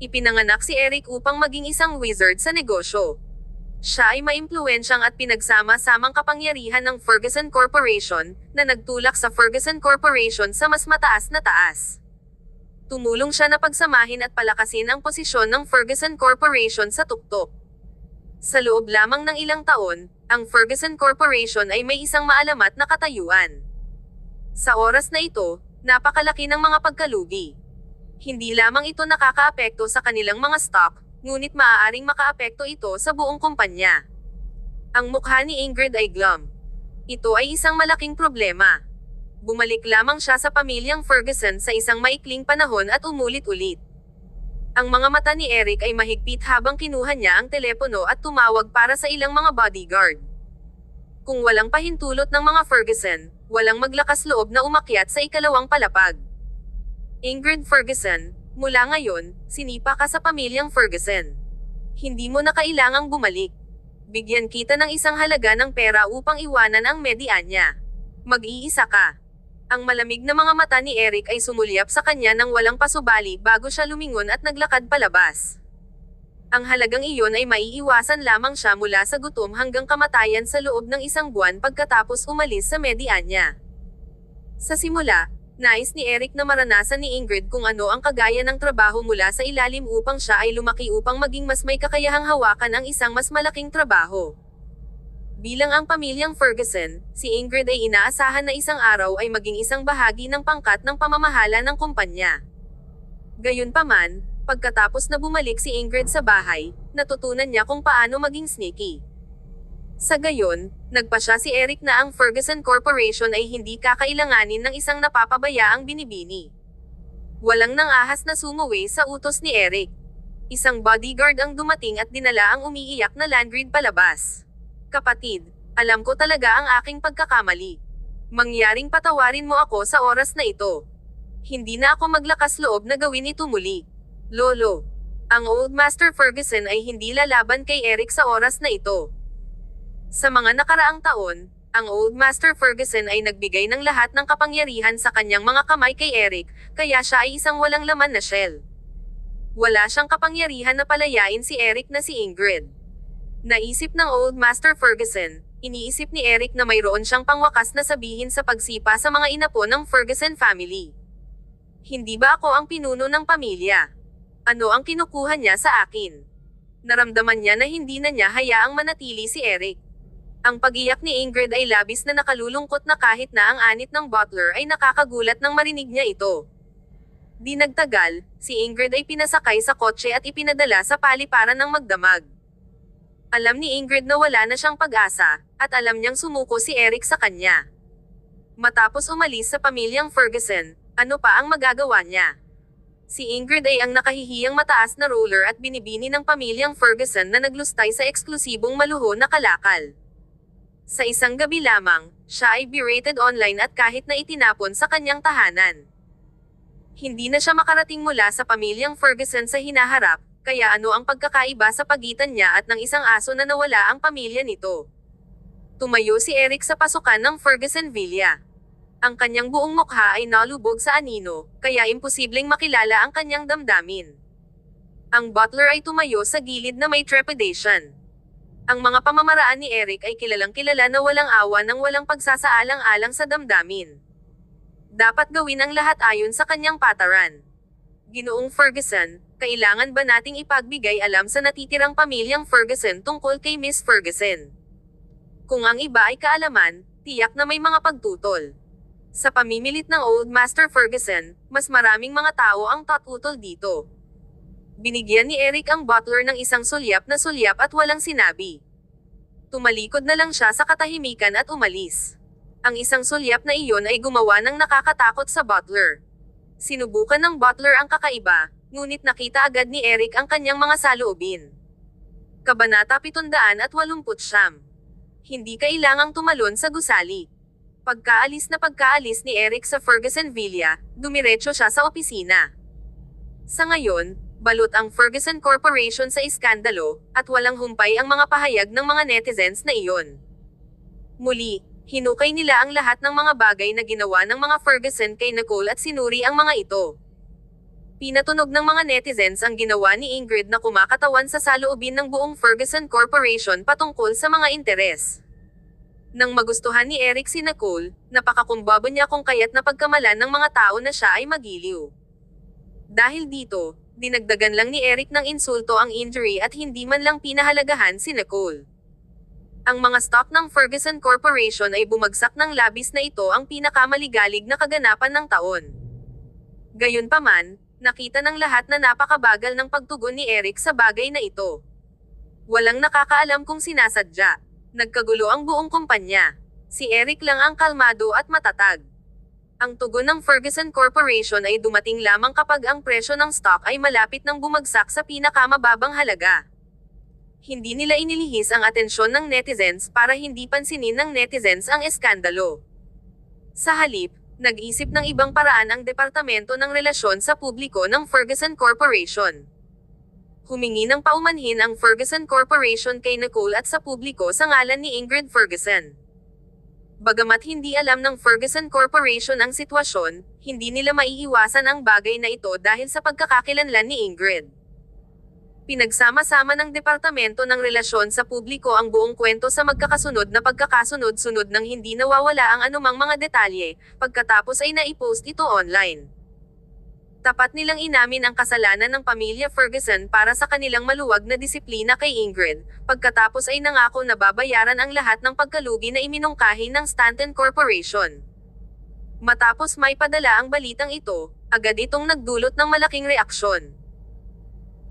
Ipinanganak si Eric upang maging isang wizard sa negosyo. Siya ay maimpluwensyang at pinagsama-samang kapangyarihan ng Ferguson Corporation, na nagtulak sa Ferguson Corporation sa mas mataas na taas. Tumulong siya na pagsamahin at palakasin ang posisyon ng Ferguson Corporation sa tuktok. Sa loob lamang ng ilang taon, ang Ferguson Corporation ay may isang maalamat na katayuan. Sa oras na ito, napakalaki ng mga pagkalugi. Hindi lamang ito nakakaapekto sa kanilang mga stock, ngunit maaaring makaapekto ito sa buong kumpanya. Ang mukha ni Ingrid ay glum. Ito ay isang malaking problema. Bumalik lamang siya sa pamilyang Ferguson sa isang maikling panahon at umulit-ulit. Ang mga mata ni Eric ay mahigpit habang kinuha niya ang telepono at tumawag para sa ilang mga bodyguard. Kung walang pahintulot ng mga Ferguson, walang maglakas loob na umakyat sa ikalawang palapag. Ingrid Ferguson, mula ngayon, sinipa ka sa pamilyang Ferguson. Hindi mo na kailangang bumalik. Bigyan kita ng isang halaga ng pera upang iwanan ang media niya. Mag-iisa ka. Ang malamig na mga mata ni Eric ay sumulyap sa kanya nang walang pasubali bago siya lumingon at naglakad palabas. Ang halagang iyon ay maiiwasan lamang siya mula sa gutom hanggang kamatayan sa loob ng isang buwan pagkatapos umalis sa media niya. Sa simula, nais ni Eric na maranasan ni Ingrid kung ano ang kagaya ng trabaho mula sa ilalim upang siya ay lumaki upang maging mas may kakayahang hawakan ang isang mas malaking trabaho. Bilang ang pamilyang Ferguson, si Ingrid ay inaasahan na isang araw ay maging isang bahagi ng pangkat ng pamamahala ng kumpanya. Gayunpaman, pagkatapos na bumalik si Ingrid sa bahay, natutunan niya kung paano maging sneaky. Sa gayon, nagpa siya si Eric na ang Ferguson Corporation ay hindi kakailanganin ng isang napapabayaang binibini. Walang nang-ahas na sumuwi sa utos ni Eric. Isang bodyguard ang dumating at dinala ang umiiyak na Landgrid palabas. Kapatid, alam ko talaga ang aking pagkakamali. Mangyaring patawarin mo ako sa oras na ito. Hindi na ako maglakas loob na gawin ito muli. Lolo. Ang Old Master Ferguson ay hindi lalaban kay Eric sa oras na ito. Sa mga nakaraang taon, ang Old Master Ferguson ay nagbigay ng lahat ng kapangyarihan sa kanyang mga kamay kay Eric, kaya siya ay isang walang laman na shell. Wala siyang kapangyarihan na palayain si Eric na si Ingrid. Naisip ng Old Master Ferguson, iniisip ni Eric na mayroon siyang pangwakas na sabihin sa pagsipa sa mga inapo ng Ferguson family. Hindi ba ako ang pinuno ng pamilya? Ano ang kinukuha niya sa akin? Naramdaman niya na hindi na niya hayaang manatili si Eric. Ang pag-iyak ni Ingrid ay labis na nakalulungkot na kahit na ang anit ng butler ay nakakagulat nang marinig niya ito. Di nagtagal, si Ingrid ay pinasakay sa kotse at ipinadala sa paliparan ng magdamag. Alam ni Ingrid na wala na siyang pag-asa, at alam niyang sumuko si Eric sa kanya. Matapos umalis sa pamilyang Ferguson, ano pa ang magagawa niya? Si Ingrid ay ang nakahihiyang mataas na roller at binibini ng pamilyang Ferguson na naglustay sa eksklusibong maluho na kalakal. Sa isang gabi lamang, siya ay berated online at kahit na itinapon sa kanyang tahanan. Hindi na siya makarating mula sa pamilyang Ferguson sa hinaharap, kaya ano ang pagkakaiba sa pagitan niya at ng isang aso na nawala ang pamilya nito? Tumayo si Eric sa pasukan ng Ferguson Villa. Ang kanyang buong mukha ay nalubog sa anino, kaya imposibleng makilala ang kanyang damdamin. Ang butler ay tumayo sa gilid na may trepidation. Ang mga pamamaraan ni Eric ay kilalang kilala na walang awa nang walang pagsasaalang-alang sa damdamin. Dapat gawin ang lahat ayon sa kanyang pataran. Ginoong Ferguson, kailangan ba nating ipagbigay alam sa natitirang pamilyang Ferguson tungkol kay Miss Ferguson? Kung ang iba ay kaalaman, tiyak na may mga pagtutol. Sa pamimilit ng Old Master Ferguson, mas maraming mga tao ang tatutol dito. Binigyan ni Eric ang butler ng isang sulyap at walang sinabi. Tumalikod na lang siya sa katahimikan at umalis. Ang isang sulyap na iyon ay gumawa ng nakakatakot sa butler. Sinubukan ng butler ang kakaiba, ngunit nakita agad ni Eric ang kanyang mga saloobin. Kabanata 789. Hindi kailangang tumalon sa gusali. Pagkaalis ni Eric sa Ferguson Villa, dumiretso siya sa opisina. Sa ngayon, balot ang Ferguson Corporation sa iskandalo, at walang humpay ang mga pahayag ng mga netizens na iyon. Muli, hinukay nila ang lahat ng mga bagay na ginawa ng mga Ferguson kay Nicole at sinuri ang mga ito. Pinatunog ng mga netizens ang ginawa ni Ingrid na kumakatawan sa saloobin ng buong Ferguson Corporation patungkol sa mga interes. Nang magustuhan ni Eric si Nicole, napakakumbaba niya kung kaya't napagkamalan ng mga tao na siya ay magiliw. Dahil dito, dinagdagan lang ni Eric ng insulto ang injury at hindi man lang pinahalagahan si Nicole. Ang mga stock ng Ferguson Corporation ay bumagsak ng labis na ito ang pinakamaligalig na kaganapan ng taon. Gayunpaman, nakita ng lahat na napakabagal ng pagtugon ni Eric sa bagay na ito. Walang nakakaalam kung sinasadya. Nagkagulo ang buong kumpanya. Si Eric lang ang kalmado at matatag. Ang tugon ng Ferguson Corporation ay dumating lamang kapag ang presyo ng stock ay malapit nang bumagsak sa pinakamababang halaga. Hindi nila inilihis ang atensyon ng netizens para hindi pansinin ng netizens ang eskandalo. Sa halip, nag-isip ng ibang paraan ang Departamento ng Relasyon sa Publiko ng Ferguson Corporation. Humingi ng paumanhin ang Ferguson Corporation kay Nicole at sa publiko sa ngalan ni Ingrid Ferguson. Bagamat hindi alam ng Ferguson Corporation ang sitwasyon, hindi nila maiiwasan ang bagay na ito dahil sa pagkakakilanlan ni Ingrid. Pinagsama-sama ng Departamento ng Relasyon sa Publiko ang buong kwento sa magkakasunod na pagkakasunod-sunod nang hindi nawawala ang anumang mga detalye, pagkatapos ay naipost ito online. Tapat nilang inamin ang kasalanan ng pamilya Ferguson para sa kanilang maluwag na disiplina kay Ingrid, pagkatapos ay nangako na babayaran ang lahat ng pagkalugi na iminungkahi ng Stanton Corporation. Matapos may padala ang balitang ito, agad itong nagdulot ng malaking reaksyon.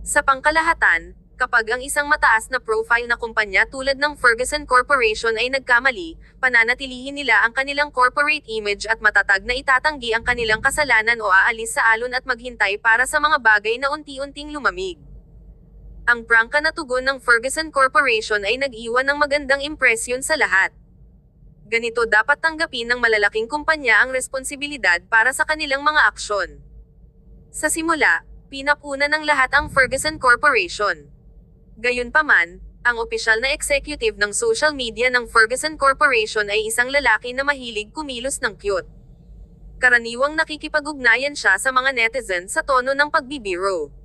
Sa pangkalahatan, kapag ang isang mataas na profile na kumpanya tulad ng Ferguson Corporation ay nagkamali, pananatilihin nila ang kanilang corporate image at matatag na itatanggi ang kanilang kasalanan o aalis sa alon at maghintay para sa mga bagay na unti-unting lumamig. Ang prangka na tugon ng Ferguson Corporation ay nag-iwan ng magandang impresyon sa lahat. Ganito dapat tanggapin ng malalaking kumpanya ang responsibilidad para sa kanilang mga aksyon. Sa simula, pinapuna ng lahat ang Ferguson Corporation. Gayunpaman, ang opisyal na executive ng social media ng Ferguson Corporation ay isang lalaki na mahilig kumilos ng cute. Karaniwang nakikipag-ugnayan siya sa mga netizens sa tono ng pagbibiro.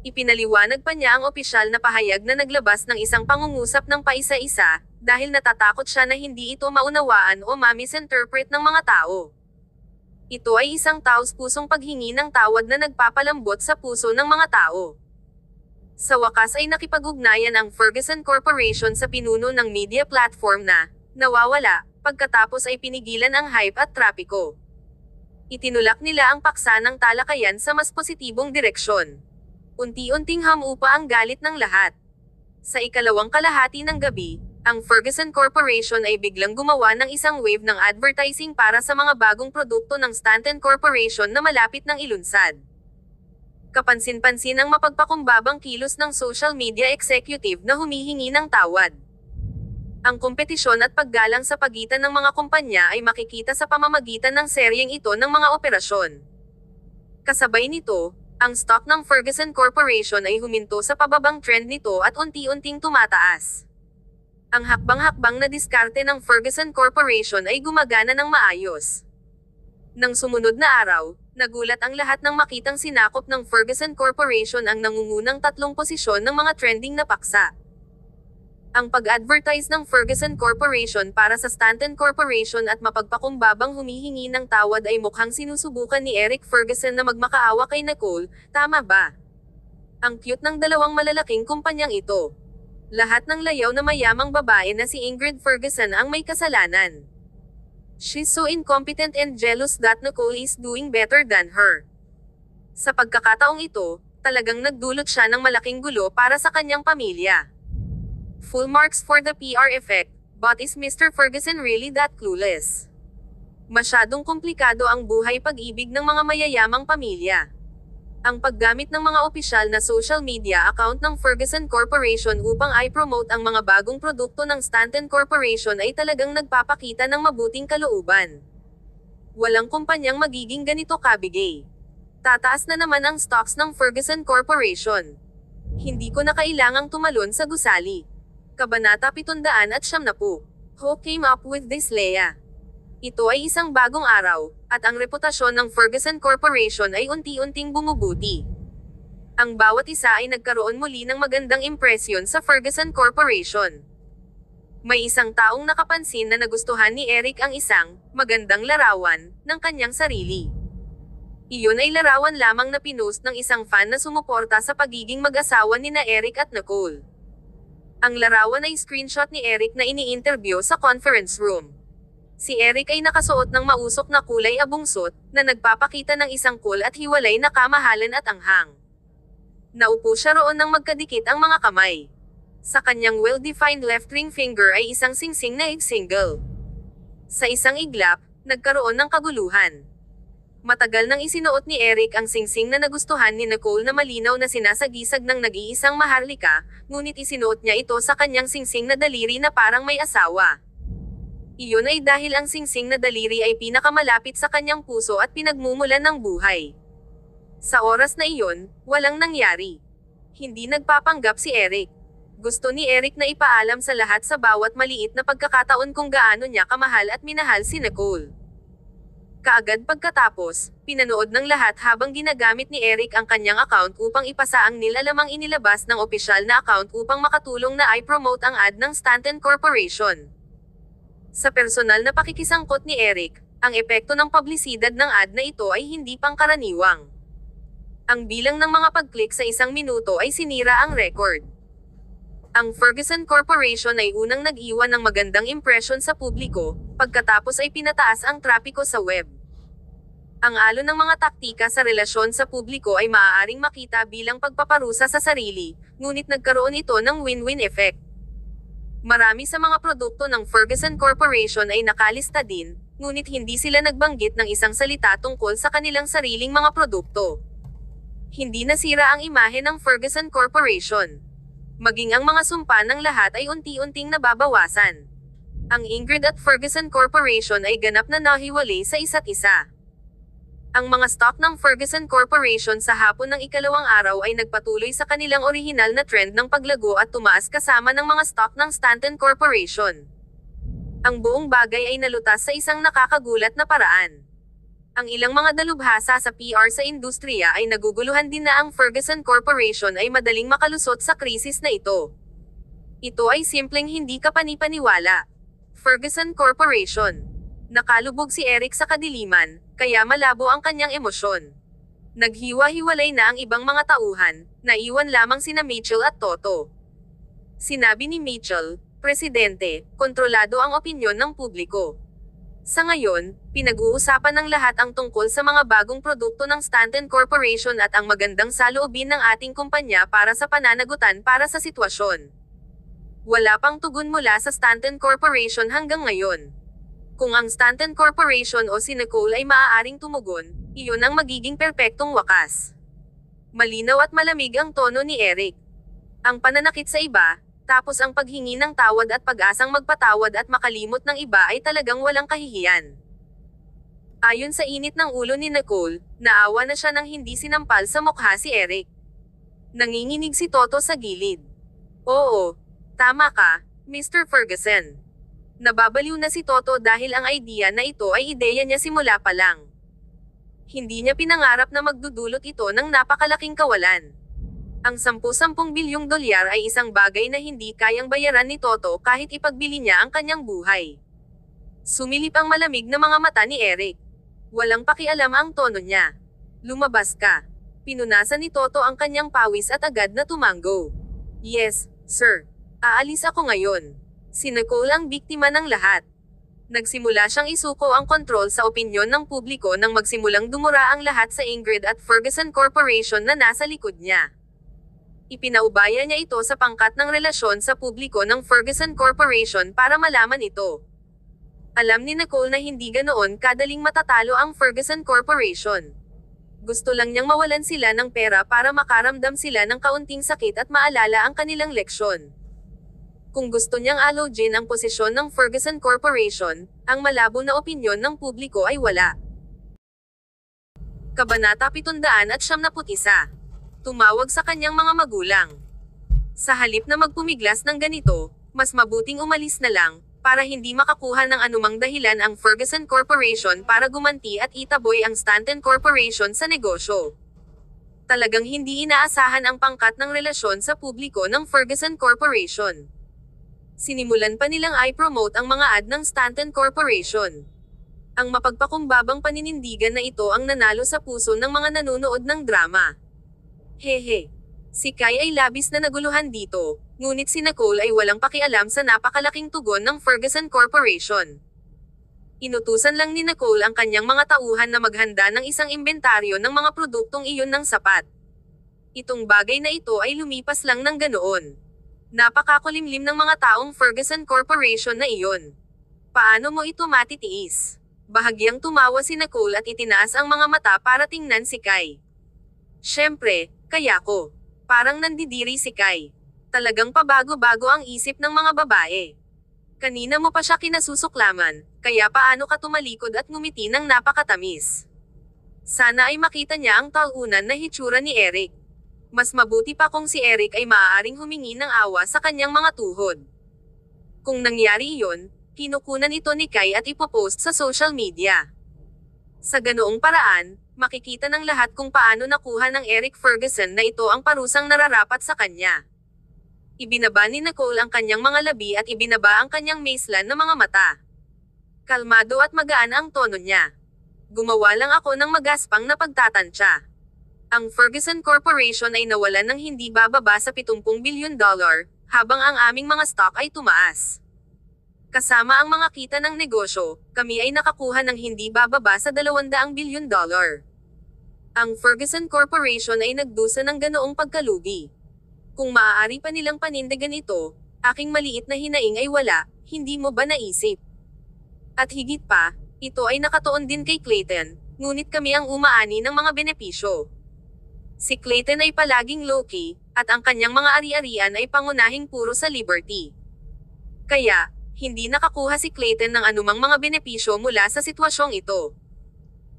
Ipinaliwanag pa niya ang opisyal na pahayag na naglabas ng isang pangungusap ng paisa-isa, dahil natatakot siya na hindi ito maunawaan o ma-misinterpret ng mga tao. Ito ay isang taos-pusong paghingi ng tawad na nagpapalambot sa puso ng mga tao. Sa wakas ay nakipag-ugnayan ang Ferguson Corporation sa pinuno ng media platform na nawawala, pagkatapos ay pinigilan ang hype at trapiko. Itinulak nila ang paksa ng talakayan sa mas positibong direksyon. Unti-unting hamupa ang galit ng lahat. Sa ikalawang kalahati ng gabi, ang Ferguson Corporation ay biglang gumawa ng isang wave ng advertising para sa mga bagong produkto ng Stanton Corporation na malapit ng ilunsad. Kapansin-pansin ang mapagpakumbabang kilos ng social media executive na humihingi ng tawad. Ang kompetisyon at paggalang sa pagitan ng mga kumpanya ay makikita sa pamamagitan ng seryeng ito ng mga operasyon. Kasabay nito, ang stock ng Ferguson Corporation ay huminto sa pababang trend nito at unti-unting tumataas. Ang hakbang-hakbang na diskarte ng Ferguson Corporation ay gumagana ng maayos. Nang sumunod na araw, nagulat ang lahat nang makitang sinakop ng Ferguson Corporation ang nangungunang 3 posisyon ng mga trending na paksa. Ang pag-advertise ng Ferguson Corporation para sa Stanton Corporation at mapagpakumbabang humihingi ng tawad ay mukhang sinusubukan ni Eric Ferguson na magmakaawa kay Nicole, tama ba? Ang cute ng dalawang malalaking kumpanyang ito. Lahat ng layaw na mayamang babae na si Ingrid Ferguson ang may kasalanan. She's so incompetent and jealous that Nicole is doing better than her. Sa pagkakataong ito, talagang nagdulot siya ng malaking gulo para sa kanyang pamilya. Full marks for the PR effect, but is Mr. Ferguson really that clueless? Masyadong komplikado ang buhay pag-ibig ng mga mayayamang pamilya. Ang paggamit ng mga opisyal na social media account ng Ferguson Corporation upang i-promote ang mga bagong produkto ng Stanton Corporation ay talagang nagpapakita ng mabuting kalooban. Walang kumpanyang magiging ganito kabigay. Tataas na naman ang stocks ng Ferguson Corporation. Hindi ko na kailangang tumalon sa gusali. Kabanata 770. Who came up with this, Leia? Ito ay isang bagong araw, at ang reputasyon ng Ferguson Corporation ay unti-unting bumubuti. Ang bawat isa ay nagkaroon muli ng magandang impresyon sa Ferguson Corporation. May isang taong nakapansin na nagustuhan ni Eric ang isang magandang larawan ng kanyang sarili. Iyon ay larawan lamang na pinost ng isang fan na sumuporta sa pagiging mag-asawa nina Eric at Nicole. Ang larawan ay screenshot ni Eric na ini-interview sa conference room. Si Eric ay nakasuot ng mausok na kulay abungsot, na nagpapakita ng isang cool at hiwalay na kamahalan at anghang. Naupo siya roon nang magkadikit ang mga kamay. Sa kanyang well-defined left ring finger ay isang singsing na single. Sa isang iglap, nagkaroon ng kaguluhan. Matagal nang isinuot ni Eric ang singsing na nagustuhan ni Nicole na malinaw na sinasagisag ng nag-iisang maharlika, ngunit isinuot niya ito sa kanyang singsing na daliri na parang may asawa. Iyon ay dahil ang singsing na daliri ay pinakamalapit sa kanyang puso at pinagmumulan ng buhay. Sa oras na iyon, walang nangyari. Hindi nagpapanggap si Eric. Gusto ni Eric na ipaalam sa lahat sa bawat maliit na pagkakataon kung gaano niya kamahal at minahal si Nicole. Kaagad pagkatapos, pinanood ng lahat habang ginagamit ni Eric ang kanyang account upang ipasa ang nilalamang inilabas ng opisyal na account upang makatulong na i-promote ang ad ng Stanton Corporation. Sa personal na pakikisangkot ni Eric, ang epekto ng publisidad ng ad na ito ay hindi pangkaraniwang. Ang bilang ng mga pag-click sa 1 minuto ay sinira ang record. Ang Ferguson Corporation ay unang nag-iwan ng magandang impresyon sa publiko, pagkatapos ay pinataas ang trapiko sa web. Ang alon ng mga taktika sa relasyon sa publiko ay maaaring makita bilang pagpaparusa sa sarili, ngunit nagkaroon ito ng win-win effect. Marami sa mga produkto ng Ferguson Corporation ay nakalista din, ngunit hindi sila nagbanggit ng isang salita tungkol sa kanilang sariling mga produkto. Hindi nasira ang imahe ng Ferguson Corporation. Maging ang mga sumpa ng lahat ay unti-unting nababawasan. Ang Ingrid at Ferguson Corporation ay ganap na nahiwalay sa isa't isa. Ang mga stock ng Ferguson Corporation sa hapon ng ikalawang araw ay nagpatuloy sa kanilang orihinal na trend ng paglago at tumaas kasama ng mga stock ng Stanton Corporation. Ang buong bagay ay nalutas sa isang nakakagulat na paraan. Ang ilang mga dalubhasa sa PR sa industriya ay naguguluhan din na ang Ferguson Corporation ay madaling makalusot sa krisis na ito. Ito ay simpleng hindi kapanipaniwala. Ferguson Corporation. Nakalubog si Eric sa kadiliman, kaya malabo ang kanyang emosyon. Naghiwa-hiwalay na ang ibang mga tauhan, naiwan lamang sina Mitchell at Toto. Sinabi ni Mitchell, Presidente, kontrolado ang opinyon ng publiko. Sa ngayon, pinag-uusapan ng lahat ang tungkol sa mga bagong produkto ng Stanton Corporation at ang magandang saloobin ng ating kumpanya para sa pananagutan para sa sitwasyon. Wala pang tugon mula sa Stanton Corporation hanggang ngayon. Kung ang Stanton Corporation o si Nicole ay maaaring tumugon, iyon ang magiging perpektong wakas. Malinaw at malamig ang tono ni Eric. Ang pananakit sa iba, tapos ang paghingi ng tawad at pag-asang magpatawad at makalimot ng iba ay talagang walang kahihiyan. Ayon sa init ng ulo ni Nicole, naawa na siya nang hindi sinampal sa mukha si Eric. Nanginginig si Toto sa gilid. Oo, tama ka, Mr. Ferguson. Nababaliw na si Toto dahil ang idea na ito ay ideya niya simula pa lang. Hindi niya pinangarap na magdudulot ito ng napakalaking kawalan. Ang 10-10 bilyong dolyar ay isang bagay na hindi kayang bayaran ni Toto kahit ipagbili niya ang kanyang buhay. Sumilip ang malamig na mga mata ni Eric. Walang pakialam ang tono niya. Lumabas ka. Pinunasan ni Toto ang kanyang pawis at agad na tumanggo. Yes, sir. Aalis ako ngayon. Si Nicole ang biktima ng lahat. Nagsimula siyang isuko ang kontrol sa opinyon ng publiko nang magsimulang dumura ang lahat sa Ingrid at Ferguson Corporation na nasa likod niya. Ipinaubaya niya ito sa pangkat ng relasyon sa publiko ng Ferguson Corporation para malaman ito. Alam ni Nicole na hindi ganoon kadaling matatalo ang Ferguson Corporation. Gusto lang niyang mawalan sila ng pera para makaramdam sila ng kaunting sakit at maalala ang kanilang leksyon. Kung gusto niyang alogin ang posisyon ng Ferguson Corporation, ang malabo na opinyon ng publiko ay wala. Kabanata 771. Tumawag sa kanyang mga magulang. Sa halip na magpumiglas ng ganito, mas mabuting umalis na lang, para hindi makakuha ng anumang dahilan ang Ferguson Corporation para gumanti at itaboy ang Stanton Corporation sa negosyo. Talagang hindi inaasahan ang pangkat ng relasyon sa publiko ng Ferguson Corporation. Sinimulan pa nilang i-promote ang mga ad ng Stanton Corporation. Ang mapagpakumbabang paninindigan na ito ang nanalo sa puso ng mga nanonood ng drama. Hehe. Si Kai ay labis na naguluhan dito, ngunit si Nicole ay walang pakialam sa napakalaking tugon ng Ferguson Corporation. Inutusan lang ni Nicole ang kanyang mga tauhan na maghanda ng isang imbentaryo ng mga produktong iyon ng sapat. Itong bagay na ito ay lumipas lang ng ganoon. Napakakulimlim ng mga taong Ferguson Corporation na iyon. Paano mo ito matitiis? Bahagyang tumawa si Nicole at itinaas ang mga mata para tingnan si Kai. Siyempre, kaya ko. Parang nandidiri si Kai. Talagang pabago-bago ang isip ng mga babae. Kanina mo pa siya kinasusuklaman, kaya paano ka tumalikod at ngumiti ng napakatamis? Sana ay makita niya ang talunan na hitsura ni Eric. Mas mabuti pa kung si Eric ay maaaring humingi ng awa sa kanyang mga tuhod. Kung nangyari iyon, kinukunan ito ni Kai at ipopost sa social media. Sa ganoong paraan, makikita ng lahat kung paano nakuha ng Eric Ferguson na ito ang parusang nararapat sa kanya. Ibinaba ni Nicole ang kanyang mga labi at ibinaba ang kanyang maislan na mga mata. Kalmado at magaan ang tono niya. Gumawa lang ako ng magaspang na pagtatansya. Ang Ferguson Corporation ay nawalan ng hindi bababa sa 70 bilyon dolar, habang ang aming mga stock ay tumaas. Kasama ang mga kita ng negosyo, kami ay nakakuha ng hindi bababa sa 200 bilyon dolar. Ang Ferguson Corporation ay nagdusa ng ganoong pagkalugi. Kung maaari pa nilang panindigan ito, aking maliit na hinaing ay wala, hindi mo ba naisip? At higit pa, ito ay nakatuon din kay Clayton, ngunit kami ang umaani ng mga benepisyo. Si Clayton ay palaging low-key, at ang kanyang mga ari-arian ay pangunahing puro sa Liberty. Kaya, hindi nakakuha si Clayton ng anumang mga benepisyo mula sa sitwasyong ito.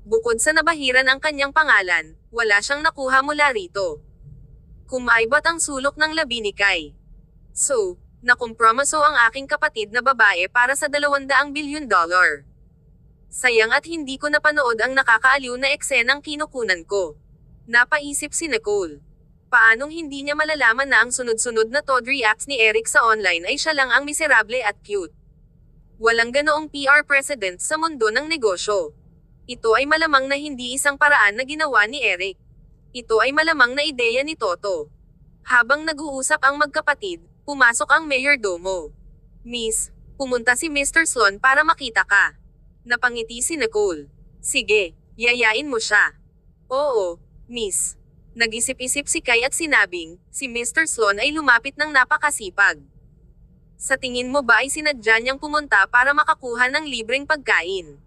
Bukod sa nabahiran ang kanyang pangalan, wala siyang nakuha mula rito. Kumaibot ang sulok ng labi ni Kai. So, nakompromiso ang aking kapatid na babae para sa 200 bilyon dolar. Sayang at hindi ko napanood ang nakakaaliw na eksenang kinukunan ko. Napaisip si Nicole. Paanong hindi niya malalaman na ang sunod-sunod na Todd reacts ni Eric sa online ay siya lang ang miserable at cute. Walang ganoong PR president sa mundo ng negosyo. Ito ay malamang na hindi isang paraan na ginawa ni Eric. Ito ay malamang na ideya ni Toto. Habang nag-uusap ang magkapatid, pumasok ang mayordomo. Miss, pumunta si Mr. Sloan para makita ka. Napangiti si Nicole. Sige, yayain mo siya. Oo, Miss. Nag-isip-isip si Kai at sinabing, si Mr. Sloan ay lumapit ng napakasipag. Sa tingin mo ba ay sinadya niyang pumunta para makakuha ng libreng pagkain?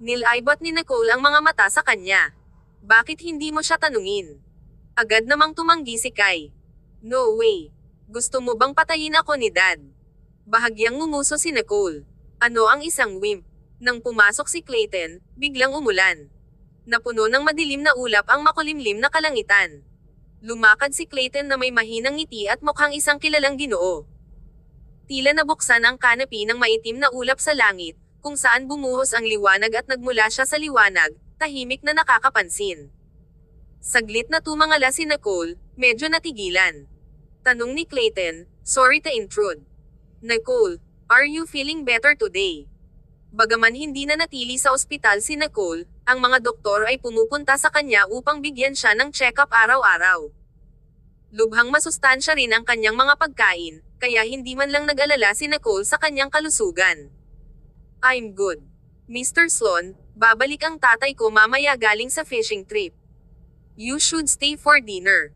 Nilaybot ni Nicole ang mga mata sa kanya. Bakit hindi mo siya tanungin? Agad namang tumanggi si Kai. No way. Gusto mo bang patayin ako ni Dad? Bahagyang ngumuso si Nicole. Ano ang isang wimp? Nang pumasok si Clayton, biglang umulan. Napuno ng madilim na ulap ang makulimlim na kalangitan. Lumakad si Clayton na may mahinang ngiti at mukhang isang kilalang Ginoo. Tila nabuksan ang kanapi ng maitim na ulap sa langit, kung saan bumuhos ang liwanag at nagmula siya sa liwanag, tahimik na nakakapansin. Saglit na tumangala si Nicole, medyo natigilan. Tanong ni Clayton, "Sorry to intrude." "Nicole, are you feeling better today?" Bagaman hindi na natili sa ospital si Nicole, ang mga doktor ay pumupunta sa kanya upang bigyan siya ng check-up araw-araw. Lubhang masustansya rin ang kanyang mga pagkain, kaya hindi man lang nag-alala si Nicole sa kanyang kalusugan. "I'm good. Mr. Sloan, babalik ang tatay ko mamaya galing sa fishing trip. You should stay for dinner."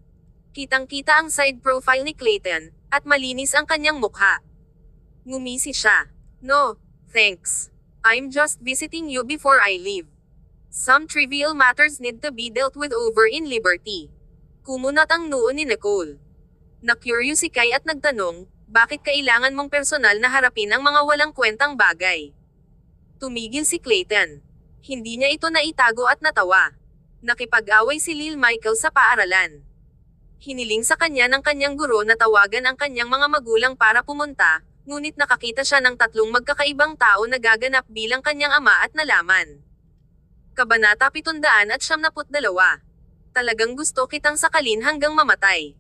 Kitang-kita ang side profile ni Clayton, at malinis ang kanyang mukha. Ngumisi siya. "No, thanks. I'm just visiting you before I leave. Some trivial matters need to be dealt with over in Liberty." Kumunat ang noo ni Nicole. Na-curious si Kai at nagtanong, bakit kailangan mong personal na harapin ang mga walang kwentang bagay? Tumigil si Clayton. Hindi niya ito naitago at natawa. Nakipag-away si Lil Michael sa paaralan. Hiniling sa kanya ng kanyang guro na tawagan ang kanyang mga magulang para pumunta, ngunit nakakita siya ng tatlong magkakaibang tao na gaganap bilang kanyang ama at nalaman. Kabanata 772. Talagang gusto kitang sakalin hanggang mamatay.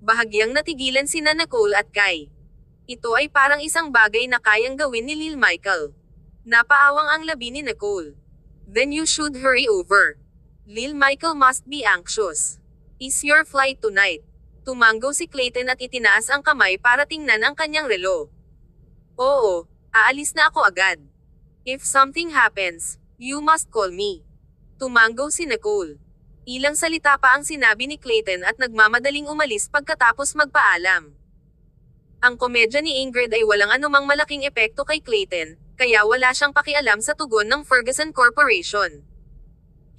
Bahagyang natigilan sina Nicole at Kai. Ito ay parang isang bagay na kayang gawin ni Lil Michael. Napaawang ang labi ni Nicole. "Then you should hurry over. Lil Michael must be anxious. Is your flight tonight?" Tumanggo si Clayton at itinaas ang kamay para tingnan ang kanyang relo. "Oo, aalis na ako agad. If something happens, you must call me." Tumanggo si Nicole. Ilang salita pa ang sinabi ni Clayton at nagmamadaling umalis pagkatapos magpaalam. Ang komedya ni Ingrid ay walang anumang malaking epekto kay Clayton, kaya wala siyang pakialam sa tugon ng Ferguson Corporation.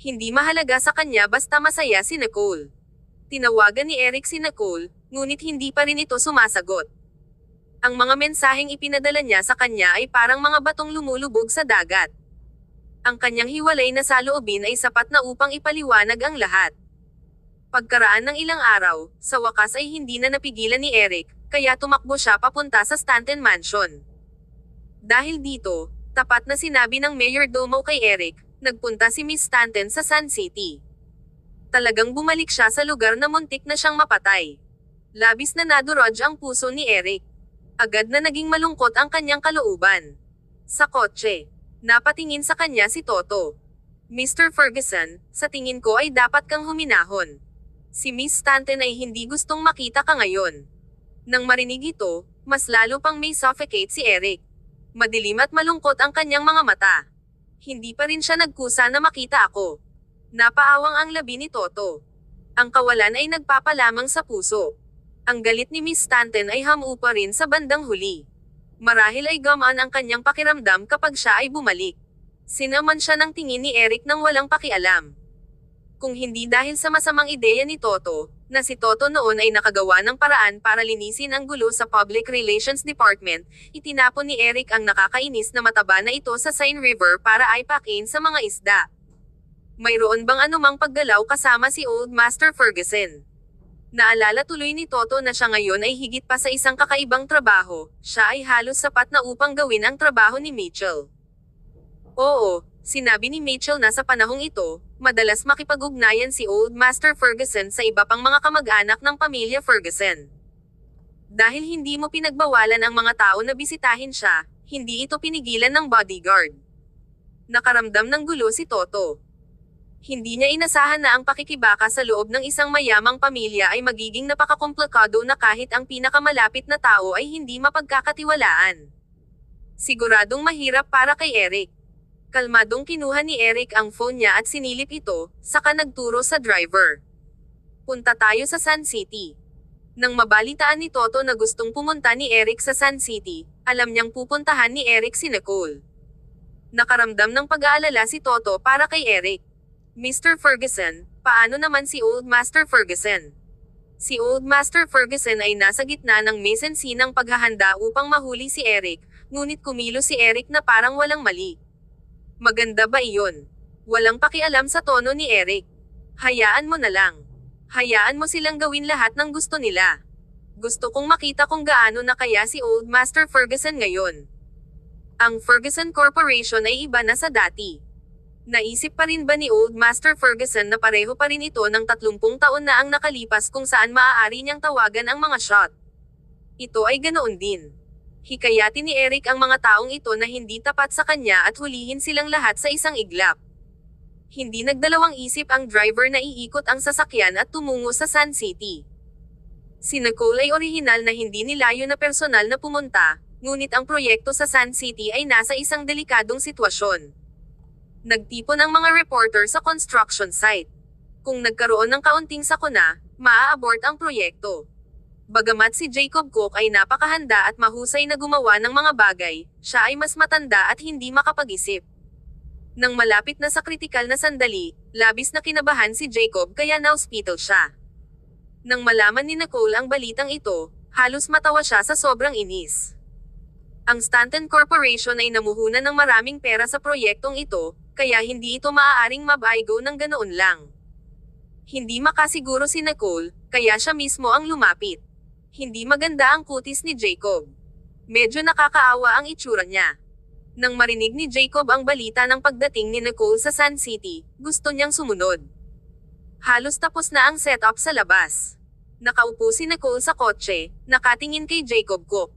Hindi mahalaga sa kanya basta masaya si Nicole. Tinawagan ni Eric si Nicole, ngunit hindi pa rin ito sumasagot. Ang mga mensaheng ipinadala niya sa kanya ay parang mga batong lumulubog sa dagat. Ang kanyang hiwalay na saloobin ay sapat na upang ipaliwanag ang lahat. Pagkaraan ng ilang araw, sa wakas ay hindi na napigilan ni Eric, kaya tumakbo siya papunta sa Stanton Mansion. Dahil dito, tapat na sinabi ng mayordomo kay Eric, nagpunta si Miss Stanton sa Sun City. Talagang bumalik siya sa lugar na muntik na siyang mapatay. Labis na nadurog ang puso ni Eric. Agad na naging malungkot ang kanyang kalooban. Sa kotse, napatingin sa kanya si Toto. "Mr. Ferguson, sa tingin ko ay dapat kang huminahon. Si Miss Stanton ay hindi gustong makita ka ngayon." Nang marinig ito, mas lalo pang may suffocate si Eric. Madilim at malungkot ang kanyang mga mata. Hindi pa rin siya nagkusa na makita ako. Napaawang ang labi ni Toto. Ang kawalan ay nagpapalamang sa puso. Ang galit ni Miss Stanton ay hamupa rin sa bandang huli. Marahil ay gamaan ang kanyang pakiramdam kapag siya ay bumalik. Sinaman siya ng tingin ni Eric nang walang pakialam. Kung hindi dahil sa masamang ideya ni Toto, na si Toto noon ay nakagawa ng paraan para linisin ang gulo sa Public Relations Department, itinapon ni Eric ang nakakainis na mataba na ito sa Seine River para aipakin sa mga isda. Mayroon bang anumang paggalaw kasama si Old Master Ferguson? Naalala tuloy ni Toto na siya ngayon ay higit pa sa isang kakaibang trabaho, siya ay halos sapat na upang gawin ang trabaho ni Mitchell. Oo, sinabi ni Mitchell na sa panahong ito, madalas makipag-ugnayan si Old Master Ferguson sa iba pang mga kamag-anak ng pamilya Ferguson. Dahil hindi mo pinagbawalan ang mga tao na bisitahin siya, hindi ito pinigilan ng bodyguard. Nakaramdam ng gulo si Toto. Hindi niya inasahan na ang pakikibaka sa loob ng isang mayamang pamilya ay magiging napakakomplikado na kahit ang pinakamalapit na tao ay hindi mapagkakatiwalaan. Siguradong mahirap para kay Eric. Kalmadong kinuha ni Eric ang phone niya at sinilip ito, saka nagturo sa driver. "Punta tayo sa Sun City." Nang mabalitaan ni Toto na gustong pumunta ni Eric sa Sun City, alam niyang pupuntahan ni Eric si Nicole. Nakaramdam ng pag-aalala si Toto para kay Eric. "Mr. Ferguson, paano naman si Old Master Ferguson?" Si Old Master Ferguson ay nasa gitna ng mesensinang paghahanda upang mahuli si Eric, ngunit kumilos si Eric na parang walang mali. "Maganda ba iyon?" Walang pakialam sa tono ni Eric. "Hayaan mo na lang. Hayaan mo silang gawin lahat ng gusto nila. Gusto kong makita kung gaano na kaya si Old Master Ferguson ngayon. Ang Ferguson Corporation ay iba na sa dati. Naisip pa rin ba ni Old Master Ferguson na pareho pa rin ito ng 30 taon na ang nakalipas kung saan maaari niyang tawagan ang mga shot? Ito ay ganoon din. Hikayatin ni Eric ang mga taong ito na hindi tapat sa kanya at hulihin silang lahat sa isang iglap. Hindi nagdalawang isip ang driver na iikot ang sasakyan at tumungo sa Sun City. Si Nicole ay orihinal na hindi nilayo na personal na pumunta, ngunit ang proyekto sa Sun City ay nasa isang delikadong sitwasyon. Nagtipon ang mga reporter sa construction site. Kung nagkaroon ng kaunting sakuna, maa-abort ang proyekto. Bagamat si Jacob Cook ay napakahanda at mahusay na gumawa ng mga bagay, siya ay mas matanda at hindi makapag-isip. Nang malapit na sa kritikal na sandali, labis na kinabahan si Jacob kaya na-hospital siya. Nang malaman ni Nicole ang balitang ito, halos matawa siya sa sobrang inis. Ang Stanton Corporation ay namuhunan ng maraming pera sa proyektong ito, kaya hindi ito maaaring mabaygo ng ganoon lang. Hindi makasiguro si Nicole, kaya siya mismo ang lumapit. Hindi maganda ang kutis ni Jacob. Medyo nakakaawa ang itsura niya. Nang marinig ni Jacob ang balita ng pagdating ni Nicole sa Sun City, gusto niyang sumunod. Halos tapos na ang setup sa labas. Nakaupo si Nicole sa kotse, nakatingin kay Jacob Cook.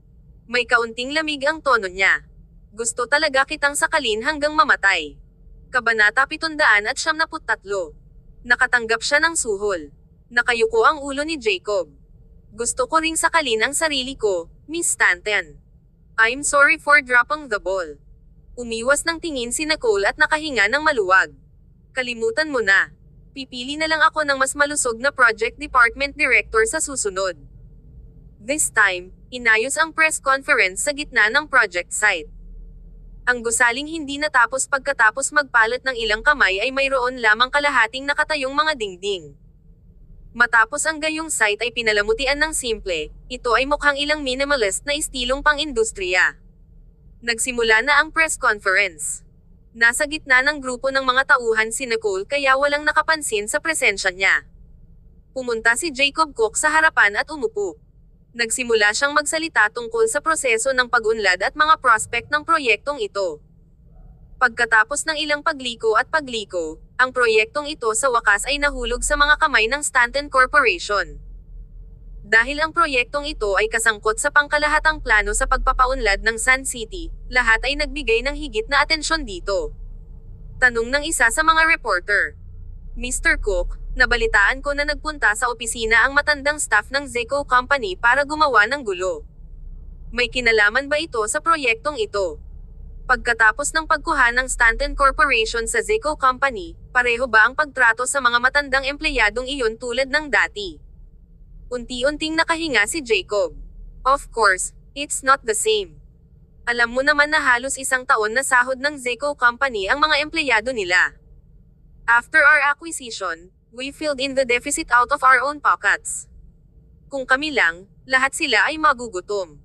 May kaunting lamig ang tono niya. Gusto talaga kitang sakalin hanggang mamatay. Kabanata 773. Nakatanggap siya ng suhol. Nakayuko ang ulo ni Jacob. Gusto ko ring sakalin ang sarili ko, Miss Stanton. I'm sorry for dropping the ball. Umiwas ng tingin si Nicole at nakahinga ng maluwag. Kalimutan mo na. Pipili na lang ako ng mas malusog na project department director sa susunod. This time, inayos ang press conference sa gitna ng project site. Ang gusaling hindi natapos pagkatapos magpalat ng ilang kamay ay mayroon lamang kalahating nakatayong mga dingding. Matapos ang gayong site ay pinalamutian ng simple, ito ay mukhang ilang minimalist na estilong pang-industriya. Nagsimula na ang press conference. Nasa gitna ng grupo ng mga tauhan si Nicole kaya walang nakapansin sa presensya niya. Pumunta si Jacob Cook sa harapan at umupo. Nagsimula siyang magsalita tungkol sa proseso ng pag-unlad at mga prospect ng proyektong ito. Pagkatapos ng ilang pagliko, ang proyektong ito sa wakas ay nahulog sa mga kamay ng Stanton Corporation. Dahil ang proyektong ito ay kasangkot sa pangkalahatang plano sa pagpapaunlad ng Sun City, lahat ay nagbigay ng higit na atensyon dito. Tanong ng isa sa mga reporter. Mr. Cook, nabalitaan ko na nagpunta sa opisina ang matandang staff ng Zeco Company para gumawa ng gulo. May kinalaman ba ito sa proyektong ito? Pagkatapos ng pagkuha ng Stanton Corporation sa Zeco Company, pareho ba ang pagtrato sa mga matandang empleyadong iyon tulad ng dati? Unti-unting nakahinga si Jacob. Of course, it's not the same. Alam mo naman na halos 1 taon na sahod ng Zeco Company ang mga empleyado nila. After our acquisition, we filled in the deficit out of our own pockets. Kung kami lang, lahat sila ay magugutom.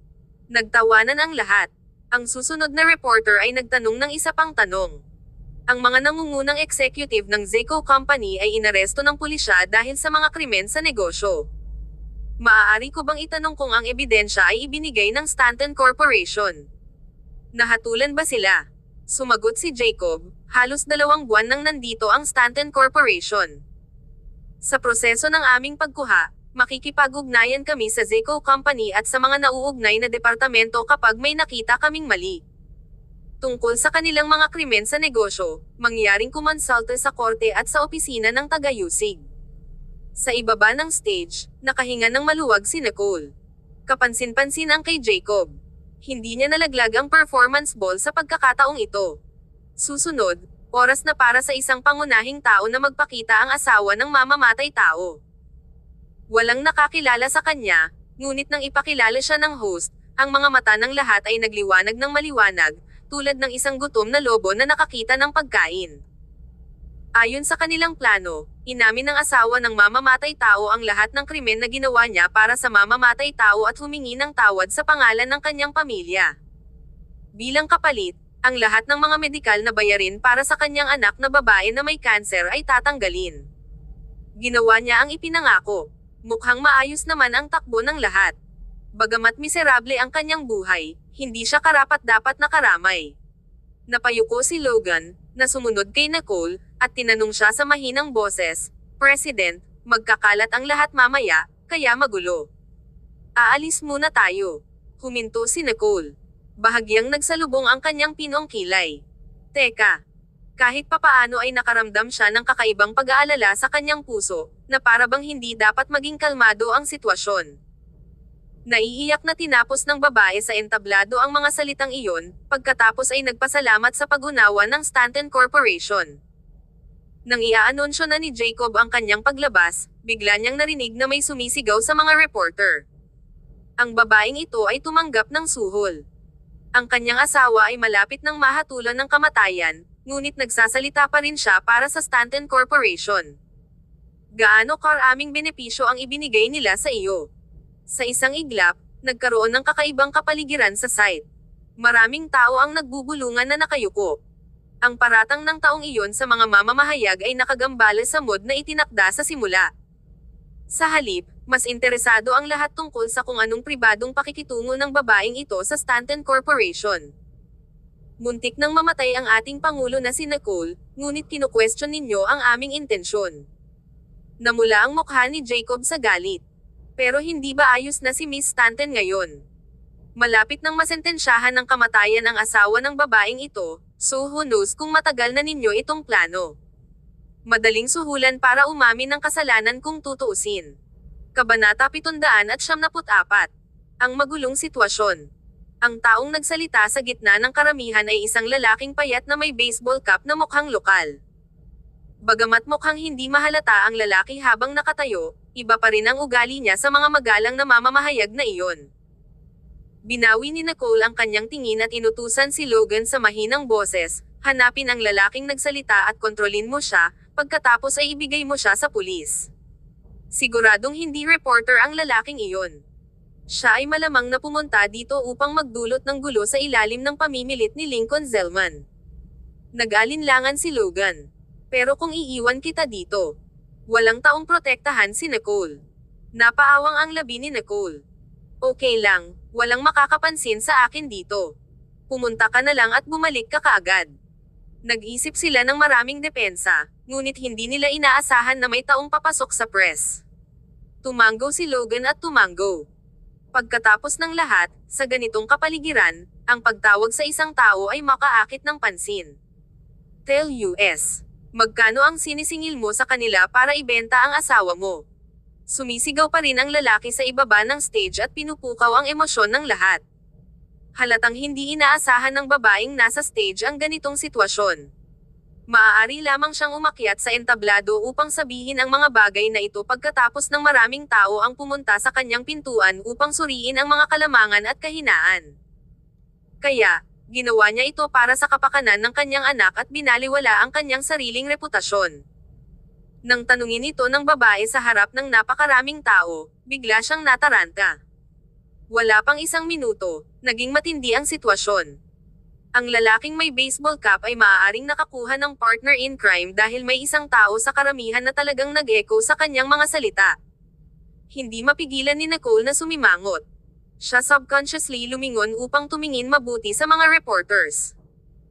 Nagtawanan ang lahat. Ang susunod na reporter ay nagtanong ng isa pang tanong. Ang mga nangungunang executive ng Zeco Company ay inaresto ng pulisya dahil sa mga krimen sa negosyo. Maaari ko bang itanong kung ang ebidensya ay ibinigay ng Stanton Corporation? Nahatulan ba sila? Sumagot si Jacob, halos 2 buwan nang nandito ang Stanton Corporation. Sa proseso ng aming pagkuha, makikipag-ugnayan kami sa Zeco Company at sa mga nauugnay na departamento kapag may nakita kaming mali. Tungkol sa kanilang mga krimen sa negosyo, mangyaring kumonsulta sa korte at sa opisina ng taga-usig. Sa ibaba ng stage, nakahinga ng maluwag si Nicole. Kapansin-pansin ang kay Jacob. Hindi niya nalaglag ang performance ball sa pagkakataong ito. Susunod, oras na para sa isang pangunahing tao na magpakita ang asawa ng mamamatay tao. Walang nakakilala sa kanya, ngunit nang ipakilala siya ng host, ang mga mata ng lahat ay nagliwanag ng maliwanag, tulad ng isang gutom na lobo na nakakita ng pagkain. Ayon sa kanilang plano, inamin ng asawa ng mamamatay tao ang lahat ng krimen na ginawa niya para sa mamamatay tao at humingi ng tawad sa pangalan ng kanyang pamilya. Bilang kapalit, ang lahat ng mga medikal na bayarin para sa kanyang anak na babae na may kanser ay tatanggalin. Ginawa niya ang ipinangako. Mukhang maayos naman ang takbo ng lahat. Bagamat miserable ang kanyang buhay, hindi siya karapat-dapat na karamay. Napayuko si Logan, na sumunod kay Nicole, at tinanong siya sa mahinang boses, "President, magkakalat ang lahat mamaya, kaya magulo. Aalis muna tayo." Huminto si Nicole. Bahagyang nagsalubong ang kanyang pinong kilay. Teka. Kahit papaano ay nakaramdam siya ng kakaibang pag-aalala sa kanyang puso, na para bang hindi dapat maging kalmado ang sitwasyon. Naiiyak na tinapos ng babae sa entablado ang mga salitang iyon, pagkatapos ay nagpasalamat sa pag-unawa ng Stanton Corporation. Nang iaanunsyo na ni Jacob ang kanyang paglabas, bigla niyang narinig na may sumisigaw sa mga reporter. Ang babaeng ito ay tumanggap ng suhol. Ang kanyang asawa ay malapit ng mahatulan ng kamatayan, ngunit nagsasalita pa rin siya para sa Stanton Corporation. Gaano karaming benepisyo ang ibinigay nila sa iyo? Sa isang iglap, nagkaroon ng kakaibang kapaligiran sa site. Maraming tao ang nagbubulungan na nakayuko. Ang paratang ng taong iyon sa mga mamamahayag ay nakagambala sa mood na itinakda sa simula. Sa halip, mas interesado ang lahat tungkol sa kung anong pribadong pakikitungo ng babaeng ito sa Stanton Corporation. Muntik nang mamatay ang ating Pangulo na si Nicole, ngunit kinu-question ninyo ang aming intensyon. Namula ang mukha ni Jacob sa galit. Pero hindi ba ayos na si Miss Stanton ngayon? Malapit nang masentensyahan ng kamatayan ang asawa ng babaeng ito, so who knows kung matagal na ninyo itong plano. Madaling suhulan para umamin ng kasalanan kung tutuusin. Kabanata 774. Ang magulong sitwasyon. Ang taong nagsalita sa gitna ng karamihan ay isang lalaking payat na may baseball cap na mukhang lokal. Bagamat mukhang hindi mahalata ang lalaki habang nakatayo, iba pa rin ang ugali niya sa mga magalang na mamamahayag na iyon. Binawi ni Nicole ang kanyang tingin at inutusan si Logan sa mahinang boses, "Hanapin ang lalaking nagsalita at kontrolin mo siya, pagkatapos ay ibigay mo siya sa pulis." Siguradong hindi reporter ang lalaking iyon. Siya ay malamang na pumunta dito upang magdulot ng gulo sa ilalim ng pamimilit ni Lincoln Zellman. Nag-alinlangan si Logan. "Pero kung iiwan kita dito, walang taong protektahan si Nicole." Napaawang ang labi ni Nicole. "Okay lang, walang makakapansin sa akin dito. Pumunta ka na lang at bumalik ka kaagad." Nag-isip sila ng maraming depensa, ngunit hindi nila inaasahan na may taong papasok sa press. Tumango si Logan at tumango. Pagkatapos ng lahat, sa ganitong kapaligiran, ang pagtawag sa isang tao ay makaakit ng pansin. "Tell US. Magkano ang sinisingil mo sa kanila para ibenta ang asawa mo?" Sumisigaw pa rin ang lalaki sa ibaba ng stage at pinupukaw ang emosyon ng lahat. Halatang hindi inaasahan ng babaeng nasa stage ang ganitong sitwasyon. Maaari lamang siyang umakyat sa entablado upang sabihin ang mga bagay na ito pagkatapos ng maraming tao ang pumunta sa kanyang pintuan upang suriin ang mga kalamangan at kahinaan. Kaya, ginawa niya ito para sa kapakanan ng kanyang anak at binaliwala ang kanyang sariling reputasyon. Nang tanungin ito ng babae sa harap ng napakaraming tao, bigla siyang nataranta. Wala pang isang minuto, naging matindi ang sitwasyon. Ang lalaking may baseball cap ay maaaring nakakuha ng partner in crime dahil may isang tao sa karamihan na talagang nag-echo sa kanyang mga salita. Hindi mapigilan ni Nicole na sumimangot. Siya subconsciously lumingon upang tumingin mabuti sa mga reporters.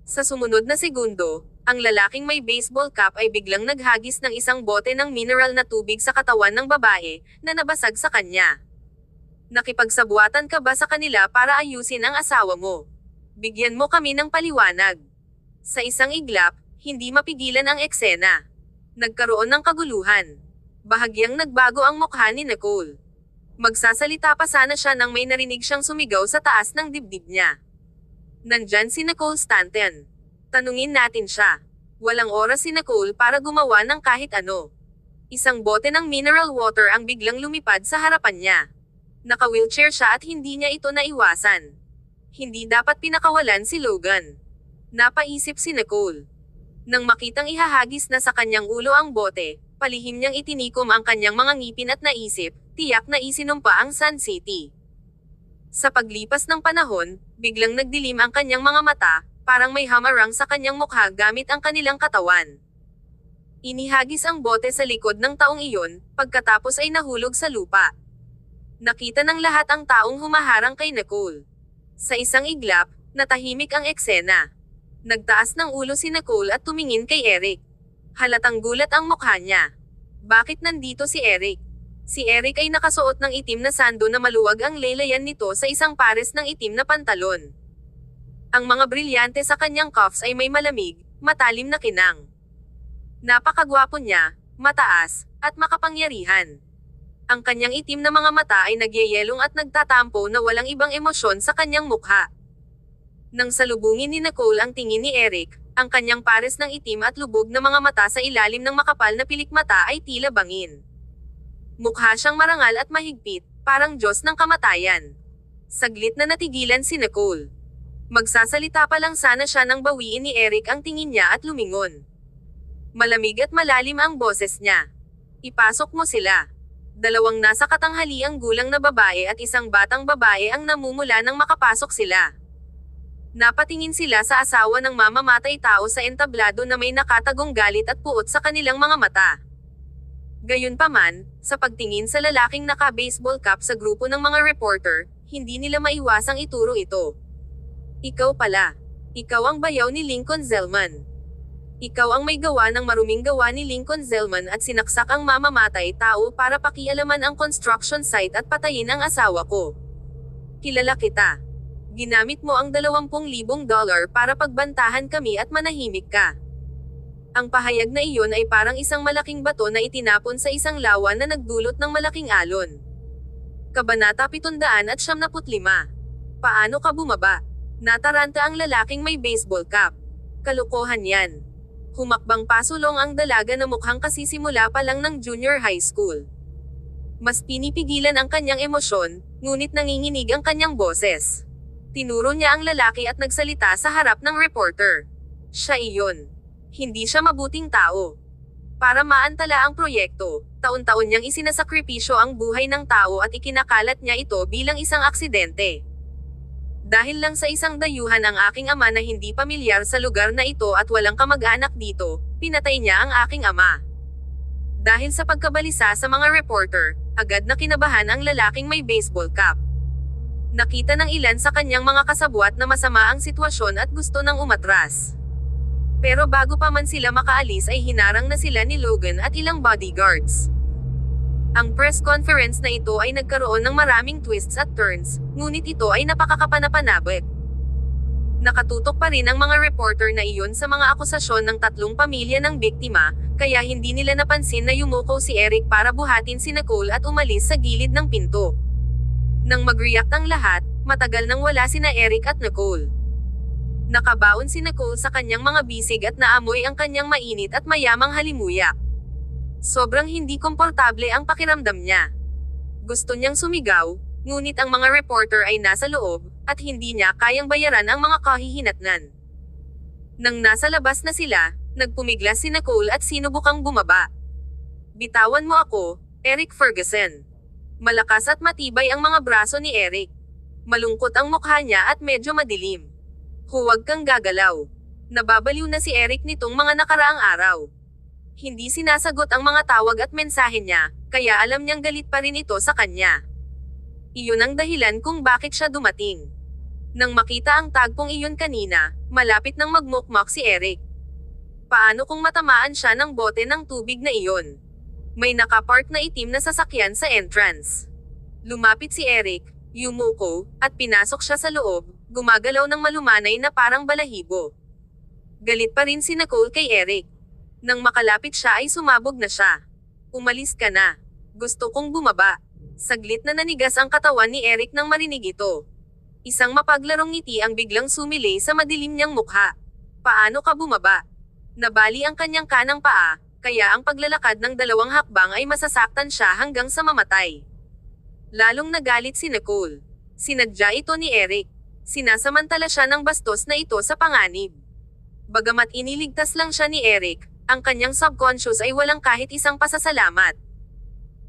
Sa sumunod na segundo, ang lalaking may baseball cap ay biglang naghagis ng isang bote ng mineral na tubig sa katawan ng babae, na nabasag sa kanya. "Nakipagsabuatan ka ba sa kanila para ayusin ang asawa mo? Bigyan mo kami ng paliwanag." Sa isang iglap, hindi mapigilan ang eksena. Nagkaroon ng kaguluhan. Bahagyang nagbago ang mukha ni Nicole. Magsasalita pa sana siya nang may narinig siyang sumigaw sa taas ng dibdib niya. "Nandyan si Nicole Stanton. Tanungin natin siya." Walang oras si Nicole para gumawa ng kahit ano. Isang bote ng mineral water ang biglang lumipad sa harapan niya. Naka-wheelchair siya at hindi niya ito naiwasan. Hindi dapat pinakawalan si Logan. Napaisip si Nicole. Nang makitang ihahagis na sa kanyang ulo ang bote, palihim niyang itinikom ang kanyang mga ngipin at naisip, tiyak na isinumpa ang Sun City. Sa paglipas ng panahon, biglang nagdilim ang kanyang mga mata, parang may hamarang sa kanyang mukha gamit ang kanilang katawan. Inihagis ang bote sa likod ng taong iyon, pagkatapos ay nahulog sa lupa. Nakita ng lahat ang taong humaharang kay Nicole. Sa isang iglap, natahimik ang eksena. Nagtaas ng ulo si Nicole at tumingin kay Eric. Halatang gulat ang mukha niya. Bakit nandito si Eric? Si Eric ay nakasuot ng itim na sando na maluwag ang laylayan nito sa isang pares ng itim na pantalon. Ang mga brilyante sa kanyang cuffs ay may malamig, matalim na kinang. Napakagwapo niya, mataas, at makapangyarihan. Ang kanyang itim na mga mata ay nagyayelong at nagtatampo na walang ibang emosyon sa kanyang mukha. Nang salubungin ni Nicole ang tingin ni Eric, ang kanyang pares ng itim at lubog na mga mata sa ilalim ng makapal na pilikmata ay tila bangin. Mukha siyang marangal at mahigpit, parang Diyos ng kamatayan. Saglit na natigilan si Nicole. Magsasalita pa lang sana siya nang bawiin ni Eric ang tingin niya at lumingon. Malamig at malalim ang boses niya. Ipasok mo sila. Dalawang nasa katanghaliang gulang na babae at isang batang babae ang namumula nang makapasok sila. Napatingin sila sa asawa ng mamamatay tao sa entablado na may nakatagong galit at puot sa kanilang mga mata. Gayunpaman, sa pagtingin sa lalaking naka-baseball cap sa grupo ng mga reporter, hindi nila maiwasang ituro ito. Ikaw pala. Ikaw ang bayaw ni Lincoln Zellman. Ikaw ang may gawa ng maruming gawa ni Lincoln Zellman at sinaksak ang mamamatay tao para pakialaman ang construction site at patayin ang asawa ko. Kilala kita. Ginamit mo ang $20,000 para pagbantahan kami at manahimik ka. Ang pahayag na iyon ay parang isang malaking bato na itinapon sa isang lawa na nagdulot ng malaking alon. Kabanata 775. Paano ka bumaba? Nataranta ang lalaking may baseball cap. Kalokohan yan. Humakbang pasulong ang dalaga na mukhang kasisimula pa lang ng junior high school. Mas pinipigilan ang kanyang emosyon, ngunit nanginginig ang kanyang boses. Tinuro niya ang lalaki at nagsalita sa harap ng reporter. Siya iyon. Hindi siya mabuting tao. Para maantala ang proyekto, taon-taon niyang isinasakripisyo ang buhay ng tao at ikinakalat niya ito bilang isang aksidente. Dahil lang sa isang dayuhan ang aking ama na hindi pamilyar sa lugar na ito at walang kamag-anak dito, pinatay niya ang aking ama. Dahil sa pagkabalisa sa mga reporter, agad na kinabahan ang lalaking may baseball cap. Nakita ng ilan sa kanyang mga kasabwat na masama ang sitwasyon at gusto nang umatras. Pero bago pa man sila makaalis ay hinarang na sila ni Logan at ilang bodyguards. Ang press conference na ito ay nagkaroon ng maraming twists at turns, ngunit ito ay napakakapanapanabik. Nakatutok pa rin ang mga reporter na iyon sa mga akusasyon ng 3 pamilya ng biktima, kaya hindi nila napansin na yumuko si Eric para buhatin si Nicole at umalis sa gilid ng pinto. Nang mag-react ang lahat, matagal nang wala sina Eric at Nicole. Nakabaon si Nicole sa kanyang mga bisig at naamoy ang kanyang mainit at mayamang halimuyak. Sobrang hindi komportable ang pakiramdam niya. Gusto niyang sumigaw, ngunit ang mga reporter ay nasa loob, at hindi niya kayang bayaran ang mga kahihinatnan. Nang nasa labas na sila, nagpumiglas si Nicole at sinubukang bumaba. Bitawan mo ako, Eric Ferguson. Malakas at matibay ang mga braso ni Eric. Malungkot ang mukha niya at medyo madilim. Huwag kang gagalaw. Nababaliw na si Eric nitong mga nakaraang araw. Hindi sinasagot ang mga tawag at mensahe niya, kaya alam niyang galit pa rin ito sa kanya. Iyon ang dahilan kung bakit siya dumating. Nang makita ang tagpong iyon kanina, malapit nang magmukmok si Eric. Paano kung matamaan siya ng bote ng tubig na iyon? May nakapark na itim na sasakyan sa entrance. Lumapit si Eric, yumuko, at pinasok siya sa loob, gumagalaw ng malumanay na parang balahibo. Galit pa rin si Nicole kay Eric. Nang makalapit siya ay sumabog na siya. Umalis ka na. Gusto kong bumaba. Saglit na nanigas ang katawan ni Eric nang marinig ito. Isang mapaglarong ngiti ang biglang sumilay sa madilim niyang mukha. Paano ka bumaba? Nabali ang kanyang kanang paa, kaya ang paglalakad ng 2 hakbang ay masasaktan siya hanggang sa mamatay. Lalong nagalit si Nicole. Sinadya ito ni Eric. Sinasamantala siya ng bastos na ito sa panganib. Bagamat iniligtas lang siya ni Eric, ang kanyang subconscious ay walang kahit isang pasasalamat.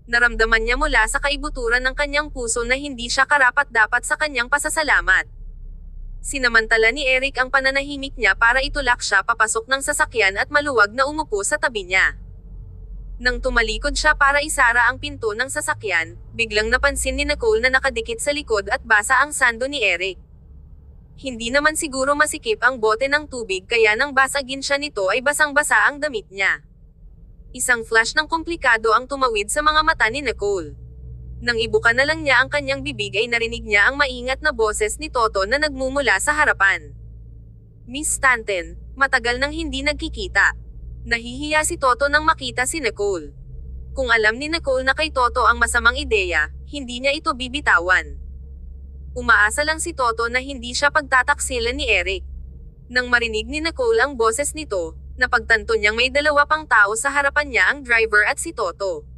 Naramdaman niya mula sa kaibuturan ng kanyang puso na hindi siya karapat-dapat sa kanyang pasasalamat. Sinamantala ni Eric ang pananahimik niya para itulak siya papasok ng sasakyan at maluwag na umupo sa tabi niya. Nang tumalikod siya para isara ang pinto ng sasakyan, biglang napansin ni Nicole na nakadikit sa likod at basa ang sando ni Eric. Hindi naman siguro masikip ang bote ng tubig kaya nang basagin siya nito ay basang-basa ang damit niya. Isang flash ng komplikado ang tumawid sa mga mata ni Nicole. Nang ibuka na lang niya ang kanyang bibig ay narinig niya ang maingat na boses ni Toto na nagmumula sa harapan. Miss Stanton, matagal nang hindi nagkikita. Nahihiya si Toto nang makita si Nicole. Kung alam ni Nicole na kay Toto ang masamang ideya, hindi niya ito bibitawan. Umaasa lang si Toto na hindi siya pagtataksilan ni Eric. Nang marinig ni Nicole ang boses nito, napagtanto niyang may dalawa pang tao sa harapan niya, ang driver at si Toto.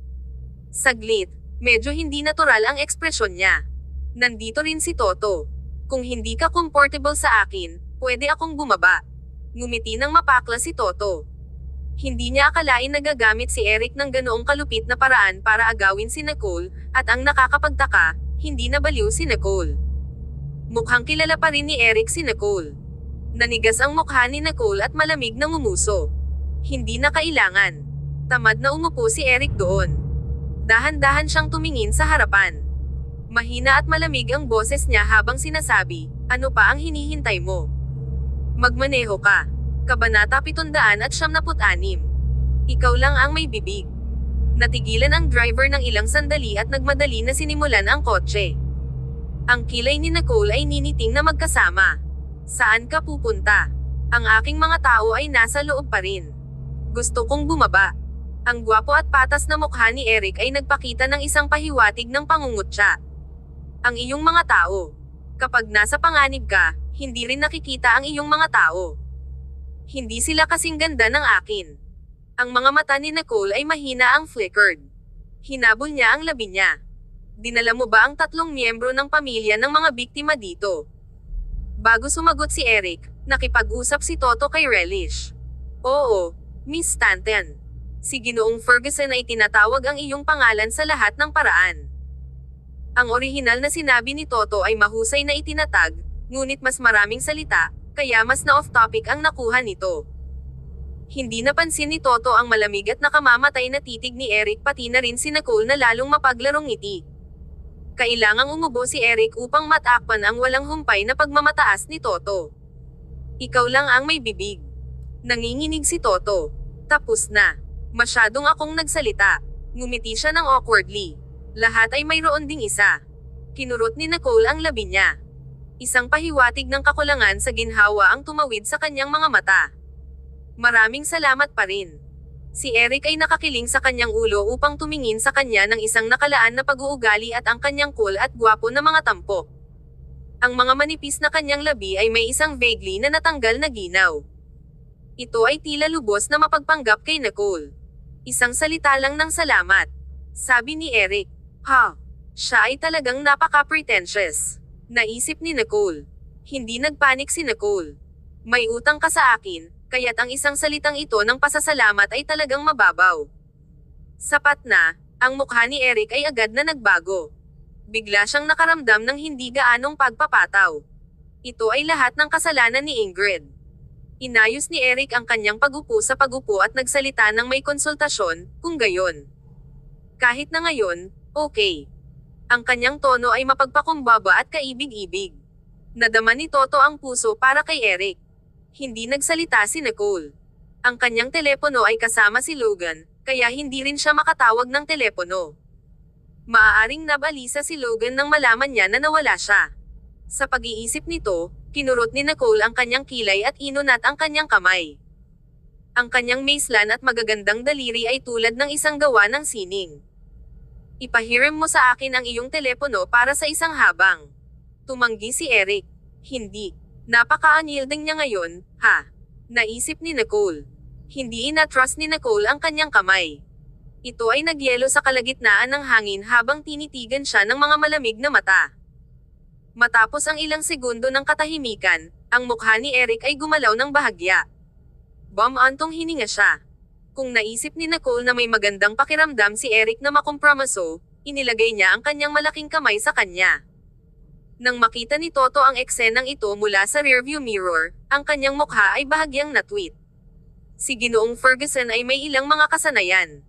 Saglit, medyo hindi natural ang ekspresyon niya. Nandito rin si Toto. Kung hindi ka comfortable sa akin, pwede akong bumaba. Ngumiti ng mapakla si Toto. Hindi niya akalain na gagamit si Eric ng ganoong kalupit na paraan para agawin si Nicole, at ang nakakapagtaka, hindi nabaliw si Nicole. Mukhang kilala pa rin ni Eric si Nicole. Nanigas ang mukha ni Nicole at malamig na ngumuso. Hindi na kailangan. Tamad na umupo si Eric doon. Dahan-dahan siyang tumingin sa harapan. Mahina at malamig ang boses niya habang sinasabi, "Ano pa ang hinihintay mo? Magmaneho ka." Kabanata 776. Ikaw lang ang may bibig. Natigilan ang driver ng ilang sandali at nagmadali na sinimulan ang kotse. Ang kilay ni Nicole ay niniting na magkasama. Saan ka pupunta? Ang aking mga tao ay nasa loob pa rin. Gusto kong bumaba. Ang gwapo at patas na mukha ni Eric ay nagpakita ng isang pahiwatig ng pangungutya. Ang iyong mga tao. Kapag nasa panganib ka, hindi rin nakikita ang iyong mga tao. Hindi sila kasing ganda ng akin. Ang mga mata ni Nicole ay mahina ang flickered. Hinabol niya ang labi niya. Dinala mo ba ang 3 miyembro ng pamilya ng mga biktima dito? Bago sumagot si Eric, nakipag-usap si Toto kay Relish. Oo, Miss Stanton. Si Ginoong Ferguson ay tinatawag ang iyong pangalan sa lahat ng paraan. Ang orihinal na sinabi ni Toto ay mahusay na itinatag, ngunit mas maraming salita, kaya mas na off-topic ang nakuha nito. Hindi napansin ni Toto ang malamig at nakamamatay na titig ni Eric pati na rin si Nicole na lalong mapaglarong ngiti. Kailangang umubo si Eric upang matakpan ang walang humpay na pagmamataas ni Toto. Ikaw lang ang may bibig. Nanginginig si Toto. Tapos na. Masyadong akong nagsalita. Ngumiti siya ng awkwardly. Lahat ay mayroon ding isa. Kinurot ni Nicole ang labi niya. Isang pahiwatig ng kakulangan sa ginhawa ang tumawid sa kanyang mga mata. Maraming salamat pa rin. Si Eric ay nakakiling sa kanyang ulo upang tumingin sa kanya ng isang nakalaan na pag-uugali at ang kanyang cool at gwapo na mga tampok. Ang mga manipis na kanyang labi ay may isang vaguely na natanggal na ginaw. Ito ay tila lubos na mapagpanggap kay Nicole. Isang salita lang ng salamat. Sabi ni Eric. Ha? Siya ay talagang napaka-pretentious. Naisip ni Nicole. Hindi nagpanik si Nicole. May utang ka sa akin, kaya't ang isang salitang ito ng pasasalamat ay talagang mababaw. Sapat na, ang mukha ni Eric ay agad na nagbago. Bigla siyang nakaramdam ng hindi gaanong pagpapataw. Ito ay lahat ng kasalanan ni Ingrid. Inayos ni Eric ang kanyang pagupo sa pagupo at nagsalita ng may konsultasyon, kung gayon. Kahit na ngayon, okay. Ang kanyang tono ay mapagpakumbaba at kaibig-ibig. Nadama ni Toto ang puso para kay Eric. Hindi nagsalita si Nicole. Ang kanyang telepono ay kasama si Logan, kaya hindi rin siya makatawag ng telepono. Maaaring nabalisa si Logan nang malaman niya na nawala siya. Sa pag-iisip nito, kinurot ni Nicole ang kanyang kilay at inunat ang kanyang kamay. Ang kanyang maislan at magagandang daliri ay tulad ng isang gawa ng sining. Ipahiram mo sa akin ang iyong telepono para sa isang habang. Tumanggi si Eric. Hindi. Napaka-unyielding niya ngayon, ha? Naisip ni Nicole. Hindi ina-trust ni Nicole ang kanyang kamay. Ito ay nagyelo sa kalagitnaan ng hangin habang tinitigan siya ng mga malamig na mata. Matapos ang ilang segundo ng katahimikan, ang mukha ni Eric ay gumalaw ng bahagya. Bumantong hininga siya. Kung naisip ni Nicole na may magandang pakiramdam si Eric na makompromiso, inilagay niya ang kanyang malaking kamay sa kanya. Nang makita ni Toto ang eksenang ito mula sa rearview mirror, ang kanyang mukha ay bahagyang natwit. Si Ginoong Ferguson ay may ilang mga kasanayan.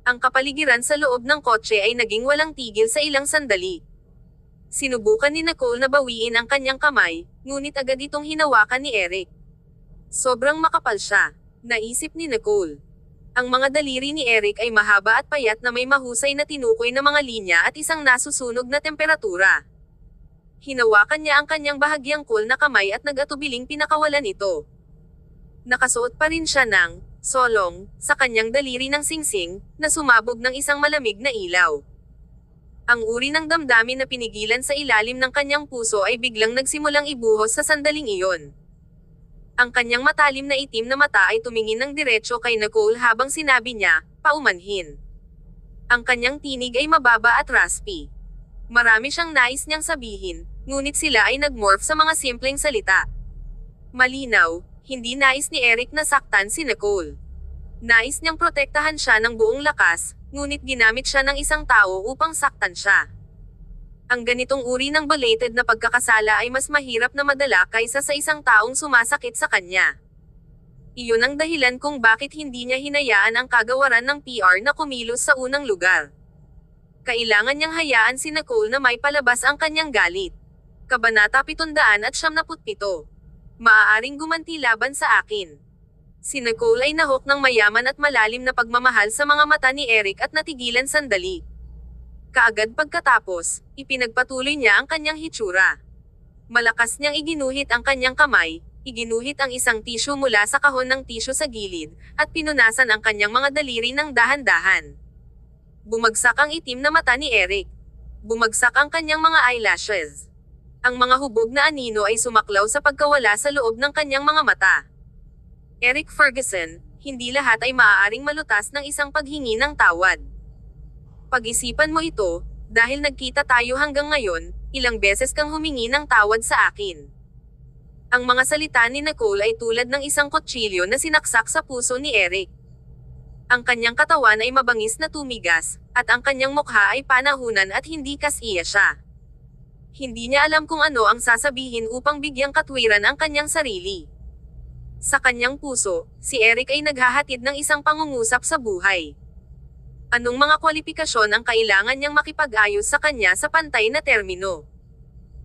Ang kapaligiran sa loob ng kotse ay naging walang tigil sa ilang sandali. Sinubukan ni Nicole na bawiin ang kanyang kamay, ngunit agad itong hinawakan ni Eric. Sobrang makapal siya, naisip ni Nicole. Ang mga daliri ni Eric ay mahaba at payat na may mahusay na tinukoy na mga linya at isang nasusunog na temperatura. Hinawakan niya ang kanyang bahagyang cool na kamay at nag-atubiling pinakawalan ito. Nakasuot pa rin siya ng solong sa kanyang daliri ng singsing na sumabog ng isang malamig na ilaw. Ang uri ng damdamin na pinigilan sa ilalim ng kanyang puso ay biglang nagsimulang ibuhos sa sandaling iyon. Ang kanyang matalim na itim na mata ay tumingin ng diretso kay Nicole habang sinabi niya, paumanhin. Ang kanyang tinig ay mababa at raspy. Marami siyang nais niyang sabihin, ngunit sila ay nagmorph sa mga simpleng salita. Malinaw, hindi nais ni Eric na saktan si Nicole. Nais niyang protektahan siya ng buong lakas, ngunit ginamit siya ng isang tao upang saktan siya. Ang ganitong uri ng belated na pagkakasala ay mas mahirap na madala kaysa sa isang taong sumasakit sa kanya. Iyon ang dahilan kung bakit hindi niya hinayaan ang kagawaran ng PR na kumilos sa unang lugar. Kailangan niyang hayaan si Nicole na may palabas ang kanyang galit. Kabanata 777. Maaaring gumanti laban sa akin. Si Nicole ay nahok ng mayaman at malalim na pagmamahal sa mga mata ni Eric at natigilan sandali. Kaagad pagkatapos, ipinagpatuloy niya ang kanyang hitsura. Malakas niyang iginuhit ang kanyang kamay, iginuhit ang isang tissue mula sa kahon ng tissue sa gilid, at pinunasan ang kanyang mga daliri ng dahan-dahan. Bumagsak ang itim na mata ni Eric. Bumagsak ang kanyang mga eyelashes. Ang mga hubog na anino ay sumaklaw sa pagkawala sa loob ng kanyang mga mata. Eric Ferguson, hindi lahat ay maaaring malutas ng isang paghingi ng tawad. Pag-isipan mo ito, dahil nagkita tayo hanggang ngayon, ilang beses kang humingi ng tawad sa akin. Ang mga salita ni Nicole ay tulad ng isang kutsilyo na sinaksak sa puso ni Eric. Ang kanyang katawan ay mabangis na tumigas, at ang kanyang mukha ay panahunan at hindi kasiya siya. Hindi niya alam kung ano ang sasabihin upang bigyang katwiran ang kanyang sarili. Sa kanyang puso, si Eric ay naghahatid ng isang pangungusap sa buhay. Anong mga kwalifikasyon ang kailangan niyang makipag-ayos sa kanya sa pantay na termino?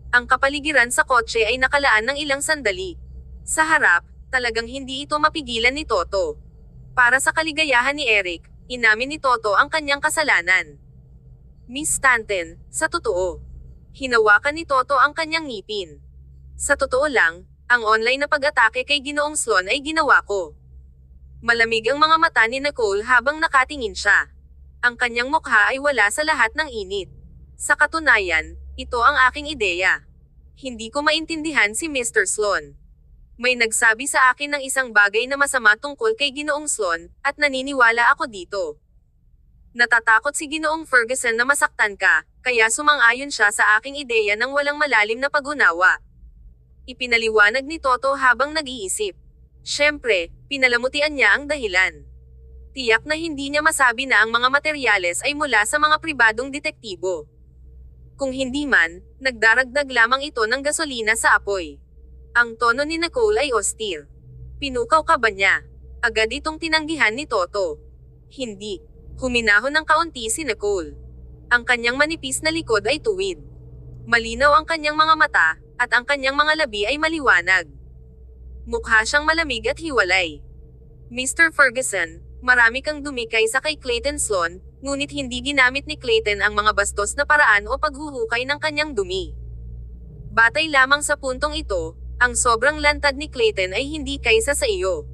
Ang kapaligiran sa kotse ay nakalaan ng ilang sandali. Sa harap, talagang hindi ito mapigilan ni Toto. Para sa kaligayahan ni Eric, inamin ni Toto ang kanyang kasalanan. Miss Stanton, sa totoo. Hinawakan ni Toto ang kanyang ngipin. Sa totoo lang, ang online na pag-atake kay Ginoong Sloan ay ginawa ko. Malamig ang mga mata ni Nicole habang nakatingin siya. Ang kanyang mukha ay wala sa lahat ng init. Sa katunayan, ito ang aking ideya. Hindi ko maintindihan si Mr. Sloan. May nagsabi sa akin ng isang bagay na masama tungkol kay Ginoong Sloan, at naniniwala ako dito. Natatakot si Ginoong Ferguson na masaktan ka, kaya sumang-ayon siya sa aking ideya ng walang malalim na pag-unawa. Ipinaliwanag ni Toto habang nag-iisip. Siyempre, pinalamutian niya ang dahilan. Tiyak na hindi niya masabi na ang mga materyales ay mula sa mga pribadong detektibo. Kung hindi man, nagdaragdag lamang ito ng gasolina sa apoy. Ang tono ni Nicole ay austere. Pinukaw ka ba niya? Agad itong tinanggihan ni Toto. Hindi. Huminahon ng kaunti si Nicole. Ang kanyang manipis na likod ay tuwid. Malinaw ang kanyang mga mata, at ang kanyang mga labi ay maliwanag. Mukha siyang malamig at hiwalay. Mr. Ferguson, marami kang dumi kaysa kay Clayton Sloan, ngunit hindi ginamit ni Clayton ang mga bastos na paraan o paghuhukay ng kanyang dumi. Batay lamang sa puntong ito, ang sobrang lantad ni Clayton ay hindi kaysa sa iyo.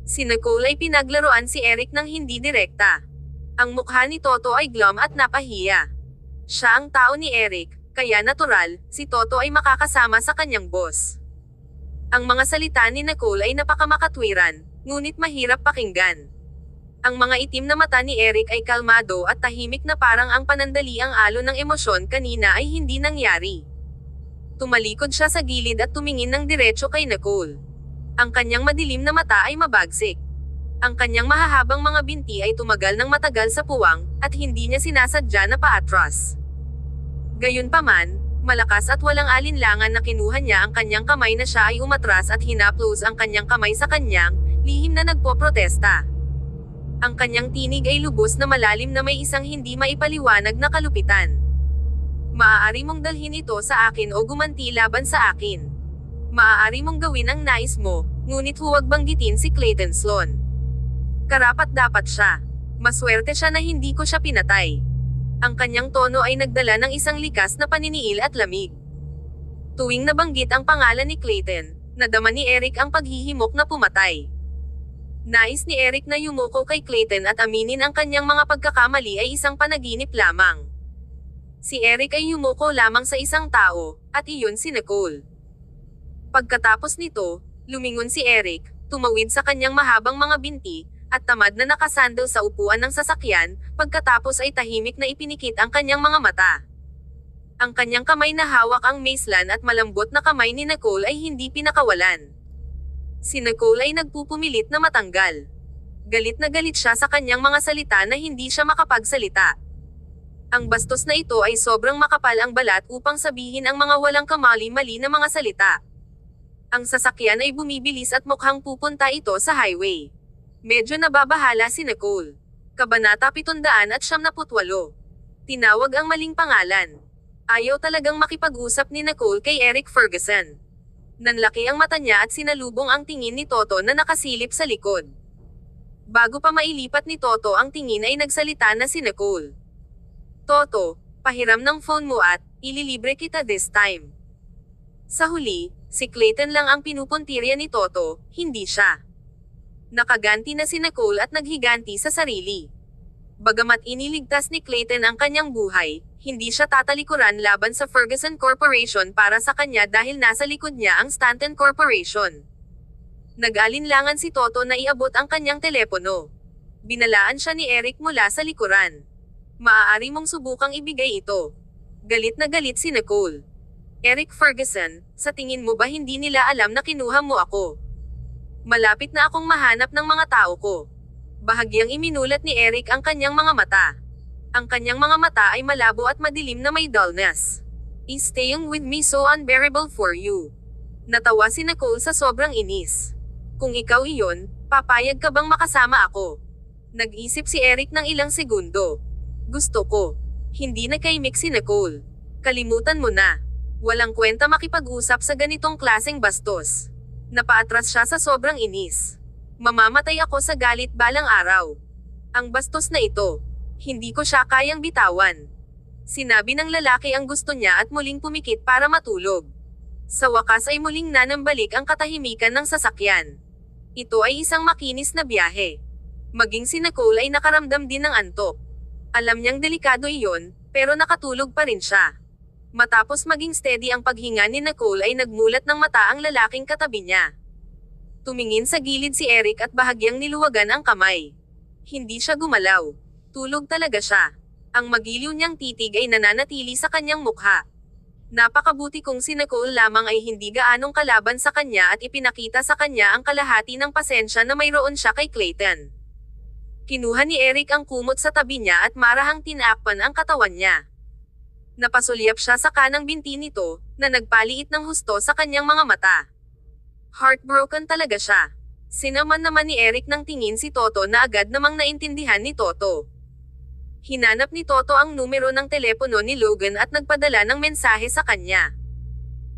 Si Nicole ay pinaglaruan si Eric ng hindi direkta. Ang mukha ni Toto ay glum at napahiya. Siya ang tao ni Eric, kaya natural, si Toto ay makakasama sa kanyang boss. Ang mga salita ni Nicole ay napakamakatwiran, ngunit mahirap pakinggan. Ang mga itim na mata ni Eric ay kalmado at tahimik na parang ang panandaliang alon ng emosyon kanina ay hindi nangyari. Tumalikod siya sa gilid at tumingin ng diretso kay Nicole. Ang kanyang madilim na mata ay mabagsik. Ang kanyang mahahabang mga binti ay tumagal ng matagal sa puwang, at hindi niya sinasadya na paatras. Gayunpaman, malakas at walang alinlangan na kinuha niya ang kanyang kamay na siya ay umatras at hinaplos ang kanyang kamay sa kanyang, lihim na nagpoprotesta. Ang kanyang tinig ay lubos na malalim na may isang hindi maipaliwanag na kalupitan. Maaari mong dalhin ito sa akin o gumanti laban sa akin. Maaari mong gawin ang nais mo, ngunit huwag banggitin si Clayton Sloan. Karapat-dapat siya. Maswerte siya na hindi ko siya pinatay. Ang kanyang tono ay nagdala ng isang likas na paniniil at lamig. Tuwing nabanggit ang pangalan ni Clayton, nadama ni Eric ang paghihimok na pumatay. Nais ni Eric na yumuko kay Clayton at aminin ang kanyang mga pagkakamali ay isang panaginip lamang. Si Eric ay yumuko lamang sa isang tao, at iyon si Nicole. Pagkatapos nito, lumingon si Eric, tumawid sa kanyang mahabang mga binti, at tamad na nakasandal sa upuan ng sasakyan, pagkatapos ay tahimik na ipinikit ang kanyang mga mata. Ang kanyang kamay na hawak ang macelan at malambot na kamay ni Nicole ay hindi pinakawalan. Si Nicole ay nagpupumilit na matanggal. Galit na galit siya sa kanyang mga salita na hindi siya makapagsalita. Ang bastos na ito ay sobrang makapal ang balat upang sabihin ang mga walang kamali-mali na mga salita. Ang sasakyan ay bumibilis at mukhang pupunta ito sa highway. Medyo nababahala si Nicole. Kabanata 778. Tinawag ang maling pangalan. Ayaw talagang makipag-usap ni Nicole kay Eric Ferguson. Nanlaki ang mata niya at sinalubong ang tingin ni Toto na nakasilip sa likod. Bago pa mailipat ni Toto ang tingin ay nagsalita na si Nicole. Toto, pahiram ng phone mo at ililibre kita this time. Sa huli, si Clayton lang ang pinupuntirya ni Toto, hindi siya. Nakaganti na si Nicole at naghiganti sa sarili. Bagamat iniligtas ni Clayton ang kanyang buhay, hindi siya tatalikuran laban sa Ferguson Corporation para sa kanya dahil nasa likod niya ang Stanton Corporation. Nag-alinlangan si Toto na iabot ang kanyang telepono. Binalaan siya ni Eric mula sa likuran. Maaari mong subukang ibigay ito. Galit na galit si Nicole. Eric Ferguson, sa tingin mo ba hindi nila alam na kinuha mo ako? Malapit na akong mahanap ng mga tao ko. Bahagyang iminulat ni Eric ang kanyang mga mata. Ang kanyang mga mata ay malabo at madilim na may dullness. Is staying with me so unbearable for you? Natawa si Nicole sa sobrang inis. Kung ikaw iyon, papayag ka bang makasama ako? Nag-isip si Eric ng ilang segundo. Gusto ko. Hindi na kaimik si Nicole. Kalimutan mo na. Walang kwenta makipag-usap sa ganitong klaseng bastos. Napaatras siya sa sobrang inis. Mamamatay ako sa galit balang araw. Ang bastos na ito. Hindi ko siya kayang bitawan. Sinabi ng lalaki ang gusto niya at muling pumikit para matulog. Sa wakas ay muling nanambalik ang katahimikan ng sasakyan. Ito ay isang makinis na biyahe. Maging si Nicole ay nakaramdam din ng antok. Alam niyang delikado iyon, pero nakatulog pa rin siya. Matapos maging steady ang paghinga ni Nicole ay nagmulat ng mata ang lalaking katabi niya. Tumingin sa gilid si Eric at bahagyang niluwagan ang kamay. Hindi siya gumalaw. Tulog talaga siya. Ang magiliw niyang titig ay nananatili sa kanyang mukha. Napakabuti kung si Nicole lamang ay hindi gaanong kalaban sa kanya at ipinakita sa kanya ang kalahati ng pasensya na mayroon siya kay Clayton. Kinuha ni Eric ang kumot sa tabi niya at marahang tinakpan ang katawan niya. Napasulyap siya sa kanang binti nito, na nagpaliit ng husto sa kanyang mga mata. Heartbroken talaga siya. Sinaman naman ni Eric ng tingin si Toto na agad namang naintindihan ni Toto. Hinanap ni Toto ang numero ng telepono ni Logan at nagpadala ng mensahe sa kanya.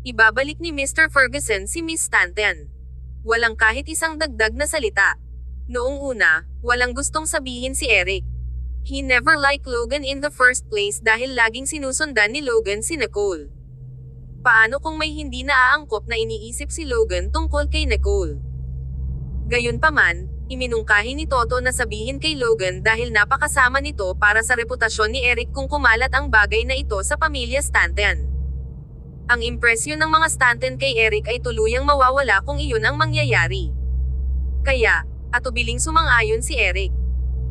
Ibabalik ni Mr. Ferguson si Miss Stanton. Walang kahit isang dagdag na salita. Noong una, walang gustong sabihin si Eric. He never liked Logan in the first place dahil laging sinusundan ni Logan si Nicole. Paano kung may hindi naaangkop na iniisip si Logan tungkol kay Nicole? Gayunpaman, iminungkahi ni Toto na sabihin kay Logan dahil napakasama nito para sa reputasyon ni Eric kung kumalat ang bagay na ito sa pamilya Stanton. Ang impresyon ng mga Stanton kay Eric ay tuluyang mawawala kung iyon ang mangyayari. Kaya, atubiling sumang-ayon si Eric.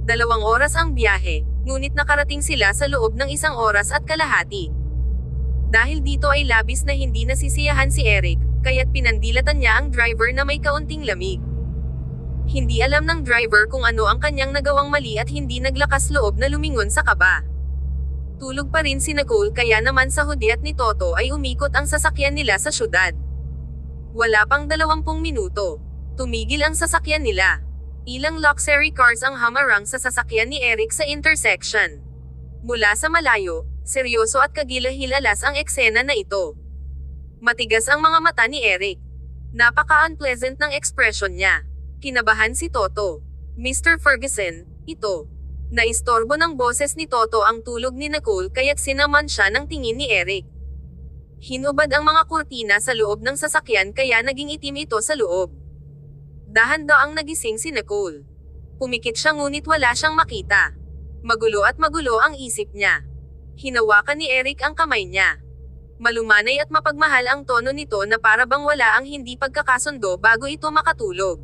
2 oras ang biyahe, ngunit nakarating sila sa loob ng 1 oras at kalahati. Dahil dito ay labis na hindi nasisiyahan si Eric, kaya't pinandilatan niya ang driver na may kaunting lamig. Hindi alam ng driver kung ano ang kanyang nagawang mali at hindi naglakas loob na lumingon sa kaba. Tulog pa rin si Nicole kaya naman sa hudyat ni Toto ay umikot ang sasakyan nila sa syudad. Wala pang 20 minuto. Tumigil ang sasakyan nila. Ilang luxury cars ang hamarang sa sasakyan ni Eric sa intersection. Mula sa malayo, Seryoso at kagilahilalas ang eksena na ito. Matigas ang mga mata ni Eric. Napaka-unpleasant ng ekspresyon niya. Kinabahan si Toto. Mr. Ferguson, ito. Naistorbo ng boses ni Toto ang tulog ni Nicole kaya't sinaman siya ng tingin ni Eric. Hinubad ang mga kurtina sa loob ng sasakyan kaya naging itim ito sa loob. Dahan-daang nagising si Nicole. Pumikit siya ngunit wala siyang makita. Magulo at magulo ang isip niya. Hinawakan ni Eric ang kamay niya. Malumanay at mapagmahal ang tono nito na para bang wala ang hindi pagkakasundo bago ito makatulog.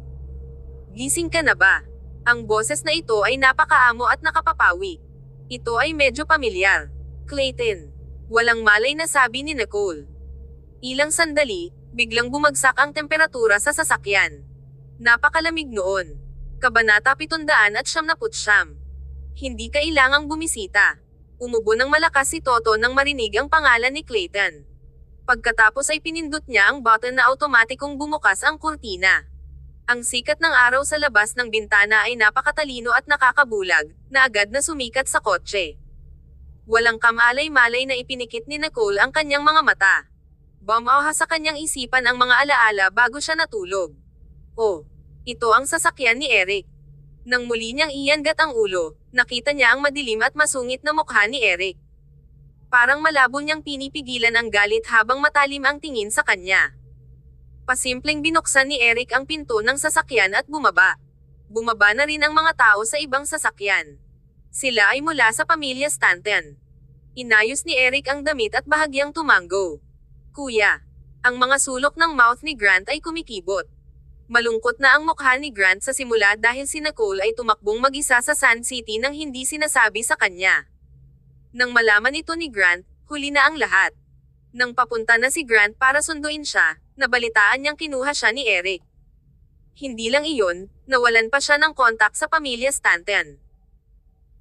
Gising ka na ba? Ang boses na ito ay napakaamo at nakapapawi. Ito ay medyo pamilyar. Clayton. Walang malay na sabi ni Nicole. Ilang sandali, biglang bumagsak ang temperatura sa sasakyan. Napakalamig noon. Kabanata 779. Hindi kailangang bumisita. Umubo ng malakas si Toto nang marinig ang pangalan ni Clayton. Pagkatapos ay pinindot niya ang button na automatikong bumukas ang kurtina. Ang sikat ng araw sa labas ng bintana ay napakatalino at nakakabulag, na agad na sumikat sa kotse. Walang kamalay-malay na ipinikit ni Nicole ang kanyang mga mata. Bumauha sa kanyang isipan ang mga alaala bago siya natulog. Oh, ito ang sasakyan ni Eric. Nang muli niyang iyangat ang ulo, nakita niya ang madilim at masungit na mukha ni Eric. Parang malabo niyang pinipigilan ang galit habang matalim ang tingin sa kanya. Pasimpleng binuksan ni Eric ang pinto ng sasakyan at bumaba. Bumaba na rin ang mga tao sa ibang sasakyan. Sila ay mula sa pamilya Stanton. Inayos ni Eric ang damit at bahagyang tumango. Kuya, ang mga sulok ng mouth ni Grant ay kumikibot. Malungkot na ang mukha ni Grant sa simula dahil si Nicole ay tumakbong mag-isa sa Sun City nang hindi sinasabi sa kanya. Nang malaman ito ni Grant, huli na ang lahat. Nang papunta na si Grant para sunduin siya, nabalitaan niyang kinuha siya ni Eric. Hindi lang iyon, nawalan pa siya ng kontak sa pamilya Stanton.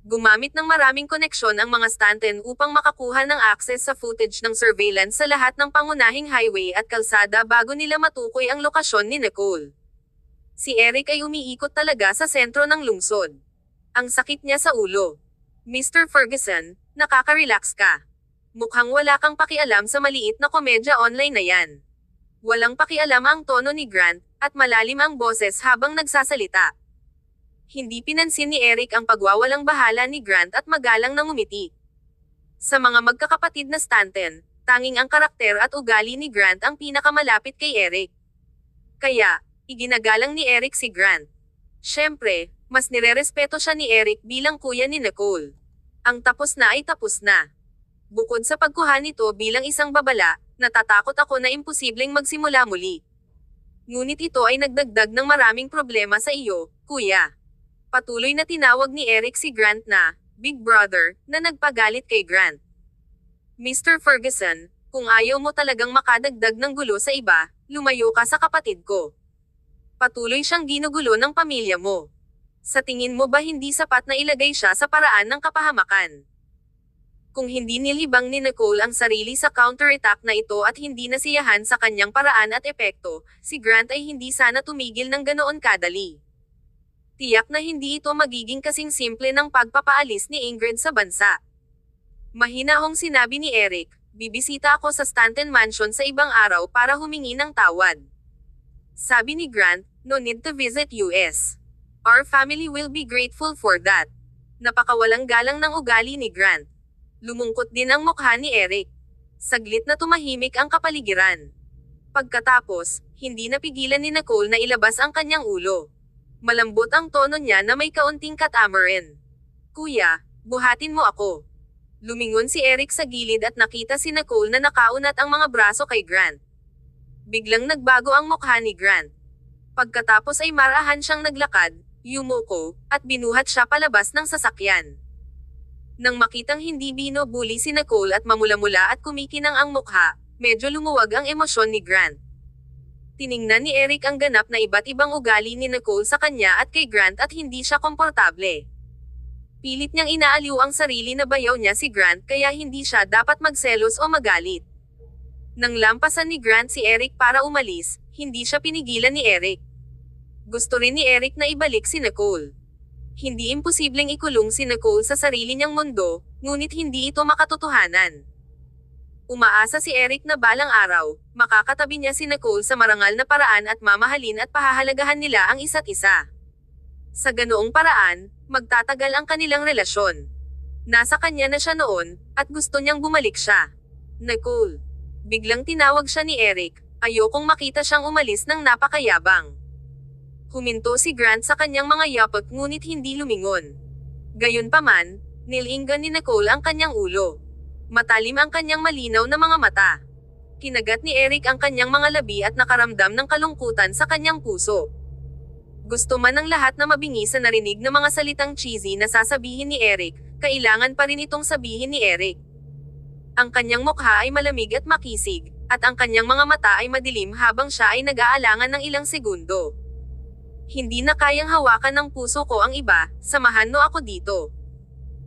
Gumamit ng maraming koneksyon ang mga Stanton upang makakuha ng access sa footage ng surveillance sa lahat ng pangunahing highway at kalsada bago nila matukoy ang lokasyon ni Nicole. Si Eric ay umiikot talaga sa sentro ng lungsod. Ang sakit niya sa ulo. Mr. Ferguson, nakaka-relax ka. Mukhang wala kang pakialam sa maliit na komedya online na yan. Walang pakialam ang tono ni Grant, at malalim ang boses habang nagsasalita. Hindi pinansin ni Eric ang pagwawalang bahala ni Grant at magalang na ngumiti. Sa mga magkakapatid na Stanton, tanging ang karakter at ugali ni Grant ang pinakamalapit kay Eric. Kaya, iginagalang ni Eric si Grant. Siyempre, mas nirerespeto siya ni Eric bilang kuya ni Nicole. Ang tapos na ay tapos na. Bukod sa pagkuha nito bilang isang babala, natatakot ako na imposibleng magsimula muli. Ngunit ito ay nagdagdag ng maraming problema sa iyo, kuya. Patuloy na tinawag ni Eric si Grant na Big Brother, na nagpagalit kay Grant. Mr. Ferguson, kung ayaw mo talagang makadagdag ng gulo sa iba, lumayo ka sa kapatid ko. Patuloy siyang ginugulo ng pamilya mo. Sa tingin mo ba hindi sapat na ilagay siya sa paraan ng kapahamakan? Kung hindi nilibang ni Nicole ang sarili sa counterattack na ito at hindi nasiyahan sa kanyang paraan at epekto, si Grant ay hindi sana tumigil ng ganoon kadali. Tiyak na hindi ito magiging kasing simple ng pagpapaalis ni Ingrid sa bansa. Mahinahong sinabi ni Eric, bibisita ako sa Stanton Mansion sa ibang araw para humingi ng tawad. Sabi ni Grant, no need to visit US. Our family will be grateful for that. Napakawalang galang ng ugali ni Grant. Lumungkot din ang mukha ni Eric. Saglit na tumahimik ang kapaligiran. Pagkatapos, hindi napigilan ni Nicole na ilabas ang kanyang ulo. Malambot ang tono niya na may kaunting katamarin. Kuya, buhatin mo ako. Lumingon si Eric sa gilid at nakita si Nicole na nakaunat ang mga braso kay Grant. Biglang nagbago ang mukha ni Grant. Pagkatapos ay marahan siyang naglakad, yumuko, at binuhat siya palabas ng sasakyan. Nang makitang hindi binubuli si Nicole at mamula-mula at kumikinang ang mukha, medyo lumuwag ang emosyon ni Grant. Tiningnan ni Eric ang ganap na iba't ibang ugali ni Nicole sa kanya at kay Grant at hindi siya komportable. Pilit niyang inaaliw ang sarili na bayaw niya si Grant kaya hindi siya dapat magselos o magalit. Nang lampasan ni Grant si Eric para umalis, hindi siya pinigilan ni Eric. Gusto rin ni Eric na ibalik si Nicole. Hindi imposibleng ikulong si Nicole sa sarili niyang mundo, ngunit hindi ito makatotohanan. Umaasa si Eric na balang araw, makakatabi niya si Nicole sa marangal na paraan at mamahalin at pahahalagahan nila ang isa't isa. Sa ganoong paraan, magtatagal ang kanilang relasyon. Nasa kanya na siya noon, at gusto niyang bumalik siya. Nicole. Biglang tinawag siya ni Eric, ayokong makita siyang umalis ng napakayabang. Huminto si Grant sa kanyang mga yapak ngunit hindi lumingon. Gayunpaman, nilinggan ni Nicole ang kanyang ulo. Matalim ang kanyang malinaw na mga mata. Kinagat ni Eric ang kanyang mga labi at nakaramdam ng kalungkutan sa kanyang puso. Gusto man ng lahat na mabingi sa narinig na mga salitang cheesy na sasabihin ni Eric, kailangan pa rin itong sabihin ni Eric. Ang kanyang mukha ay malamig at makisig, at ang kanyang mga mata ay madilim habang siya ay nag-aalangan ng ilang segundo. Hindi na kayang hawakan ng puso ko ang iba, samahan mo ako dito.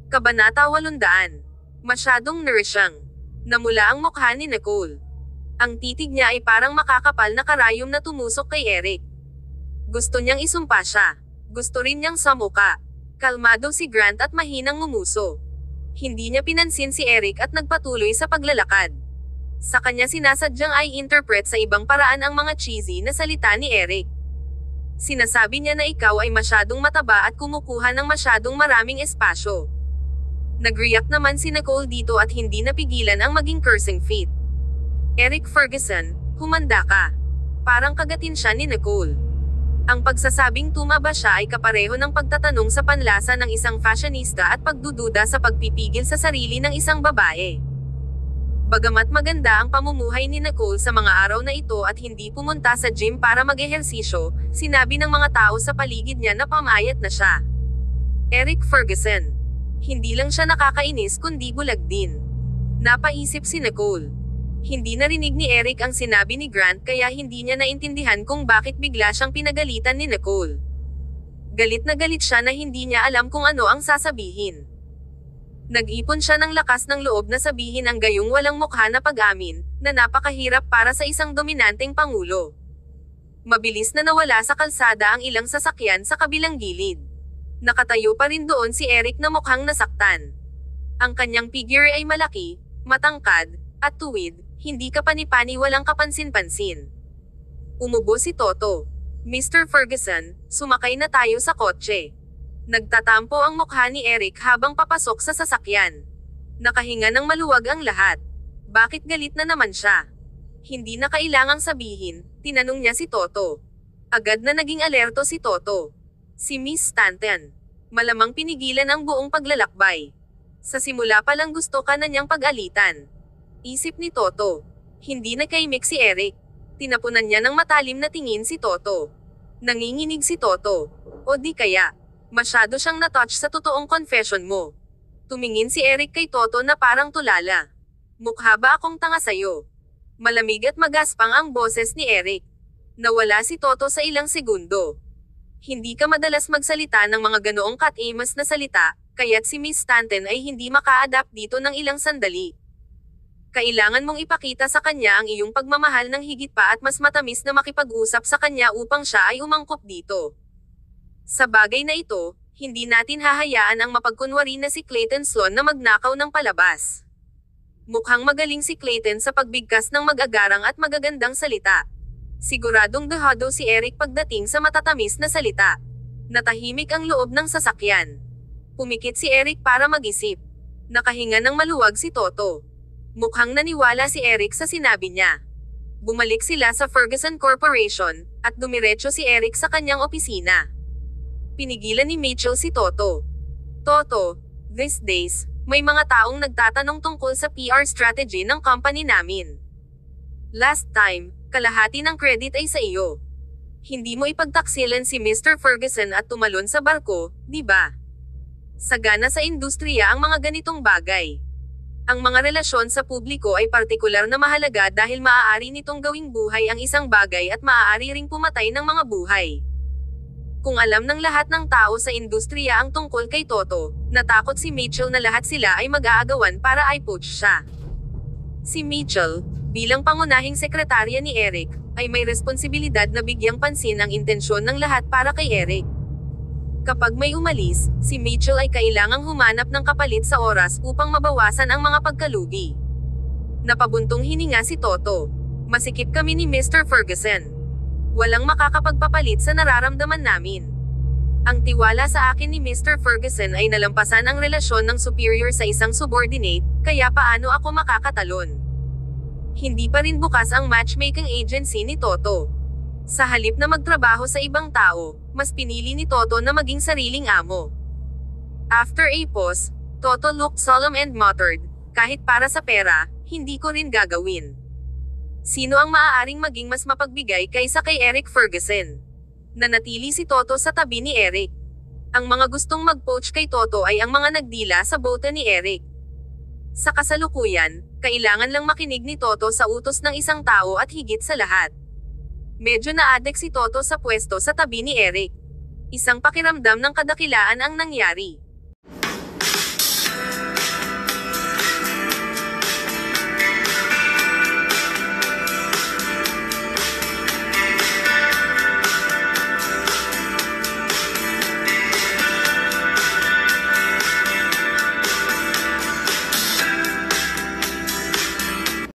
Kabanata 800. Masyadong nourishing. Namula ang mukha ni Nicole. Ang titig niya ay parang makakapal na karayom na tumusok kay Eric. Gusto niyang isumpa siya. Gusto rin niyang samuka. Kalmado si Grant at mahinang ngumuso. Hindi niya pinansin si Eric at nagpatuloy sa paglalakad. Sa kanya sinasadyang i-interpret sa ibang paraan ang mga cheesy na salita ni Eric. Sinasabi niya na ikaw ay masyadong mataba at kumukuha ng masyadong maraming espasyo. Nag-react naman si Nicole dito at hindi napigilan ang maging cursing fit. Eric Ferguson, humanda ka. Parang kagatin siya ni Nicole. Ang pagsasabing tumaba siya ay kapareho ng pagtatanong sa panlasa ng isang fashionista at pagdududa sa pagpipigil sa sarili ng isang babae. Bagamat maganda ang pamumuhay ni Nicole sa mga araw na ito at hindi pumunta sa gym para mag-ehersisyo, sinabi ng mga tao sa paligid niya na pamayat na siya. Eric Ferguson. Hindi lang siya nakakainis kundi bulag din. Napaisip si Nicole. Hindi narinig ni Eric ang sinabi ni Grant kaya hindi niya naintindihan kung bakit bigla siyang pinagalitan ni Nicole. Galit na galit siya na hindi niya alam kung ano ang sasabihin. Nag-ipon siya ng lakas ng loob na sabihin ang gayong walang mukha na pag-amin, na napakahirap para sa isang dominanteng pangulo. Mabilis na nawala sa kalsada ang ilang sasakyan sa kabilang gilid. Nakatayo pa rin doon si Eric na mukhang nasaktan. Ang kanyang figure ay malaki, matangkad, at tuwid, hindi kapani-pani walang kapansin-pansin. Umubo si Toto. Mr. Ferguson, sumakay na tayo sa kotse. Nagtatampo ang mukha ni Eric habang papasok sa sasakyan. Nakahinga ng maluwag ang lahat. Bakit galit na naman siya? Hindi na kailangang sabihin, tinanong niya si Toto. Agad na naging alerto si Toto. Si Miss Stanton. Malamang pinigilan ang buong paglalakbay. Sa simula pa lang gusto ka na niyang pag-alitan. Isip ni Toto. Hindi nakaimik si Eric. Tinapunan niya ng matalim na tingin si Toto. Nanginginig si Toto. O di kaya, masyado siyang na-touch sa totoong confession mo. Tumingin si Eric kay Toto na parang tulala. Mukha ba akong tanga sayo? Malamig at magaspang ang boses ni Eric. Nawala si Toto sa ilang segundo. Hindi ka madalas magsalita ng mga ganoong kat-emas na salita, kaya't si Miss Stanton ay hindi maka-adapt dito ng ilang sandali. Kailangan mong ipakita sa kanya ang iyong pagmamahal ng higit pa at mas matamis na makipag-usap sa kanya upang siya ay umangkop dito. Sa bagay na ito, hindi natin hahayaan ang mapagkunwari na si Clayton Sloan na magnakaw ng palabas. Mukhang magaling si Clayton sa pagbigkas ng mag-agarang at magagandang salita. Siguradong dehado si Eric pagdating sa matatamis na salita. Natahimik ang loob ng sasakyan. Pumikit si Eric para mag-isip. Nakahinga ng maluwag si Toto. Mukhang naniwala si Eric sa sinabi niya. Bumalik sila sa Ferguson Corporation, at dumiretso si Eric sa kanyang opisina. Pinigilan ni Mitchell si Toto. Toto, these days, may mga taong nagtatanong tungkol sa PR strategy ng company namin. Last time, kalahati ng credit ay sa iyo. Hindi mo ipagtaksilan si Mr. Ferguson at tumalon sa barko, di ba? Sagana sa industriya ang mga ganitong bagay. Ang mga relasyon sa publiko ay partikular na mahalaga dahil maaari nitong gawing buhay ang isang bagay at maaari ring pumatay ng mga buhay. Kung alam ng lahat ng tao sa industriya ang tungkol kay Toto, natakot si Mitchell na lahat sila ay mag-aagawan para i-poach siya. Si Mitchell, bilang pangunahing sekretarya ni Eric, ay may responsibilidad na bigyang pansin ang intensyon ng lahat para kay Eric. Kapag may umalis, si Mitchell ay kailangang humanap ng kapalit sa oras upang mabawasan ang mga pagkalugi. Napabuntong hininga si Toto. Masikip kami ni Mr. Ferguson. Walang makakapagpapalit sa nararamdaman namin. Ang tiwala sa akin ni Mr. Ferguson ay nalampasan ang relasyon ng superior sa isang subordinate, kaya paano ako makakatalon? Hindi pa rin bukas ang matchmaking agency ni Toto. Sa halip na magtrabaho sa ibang tao, mas pinili ni Toto na maging sariling amo. After a pause, Toto looked solemn and muttered, kahit para sa pera, hindi ko rin gagawin. Sino ang maaaring maging mas mapagbigay kaysa kay Eric Ferguson? Nanatili si Toto sa tabi ni Eric. Ang mga gustong mag-poach kay Toto ay ang mga nagdila sa bote ni Eric. Sa kasalukuyan, kailangan lang makinig ni Toto sa utos ng isang tao at higit sa lahat. Medyo na-addict si Toto sa pwesto sa tabi ni Eric. Isang pakiramdam ng kadakilaan ang nangyari.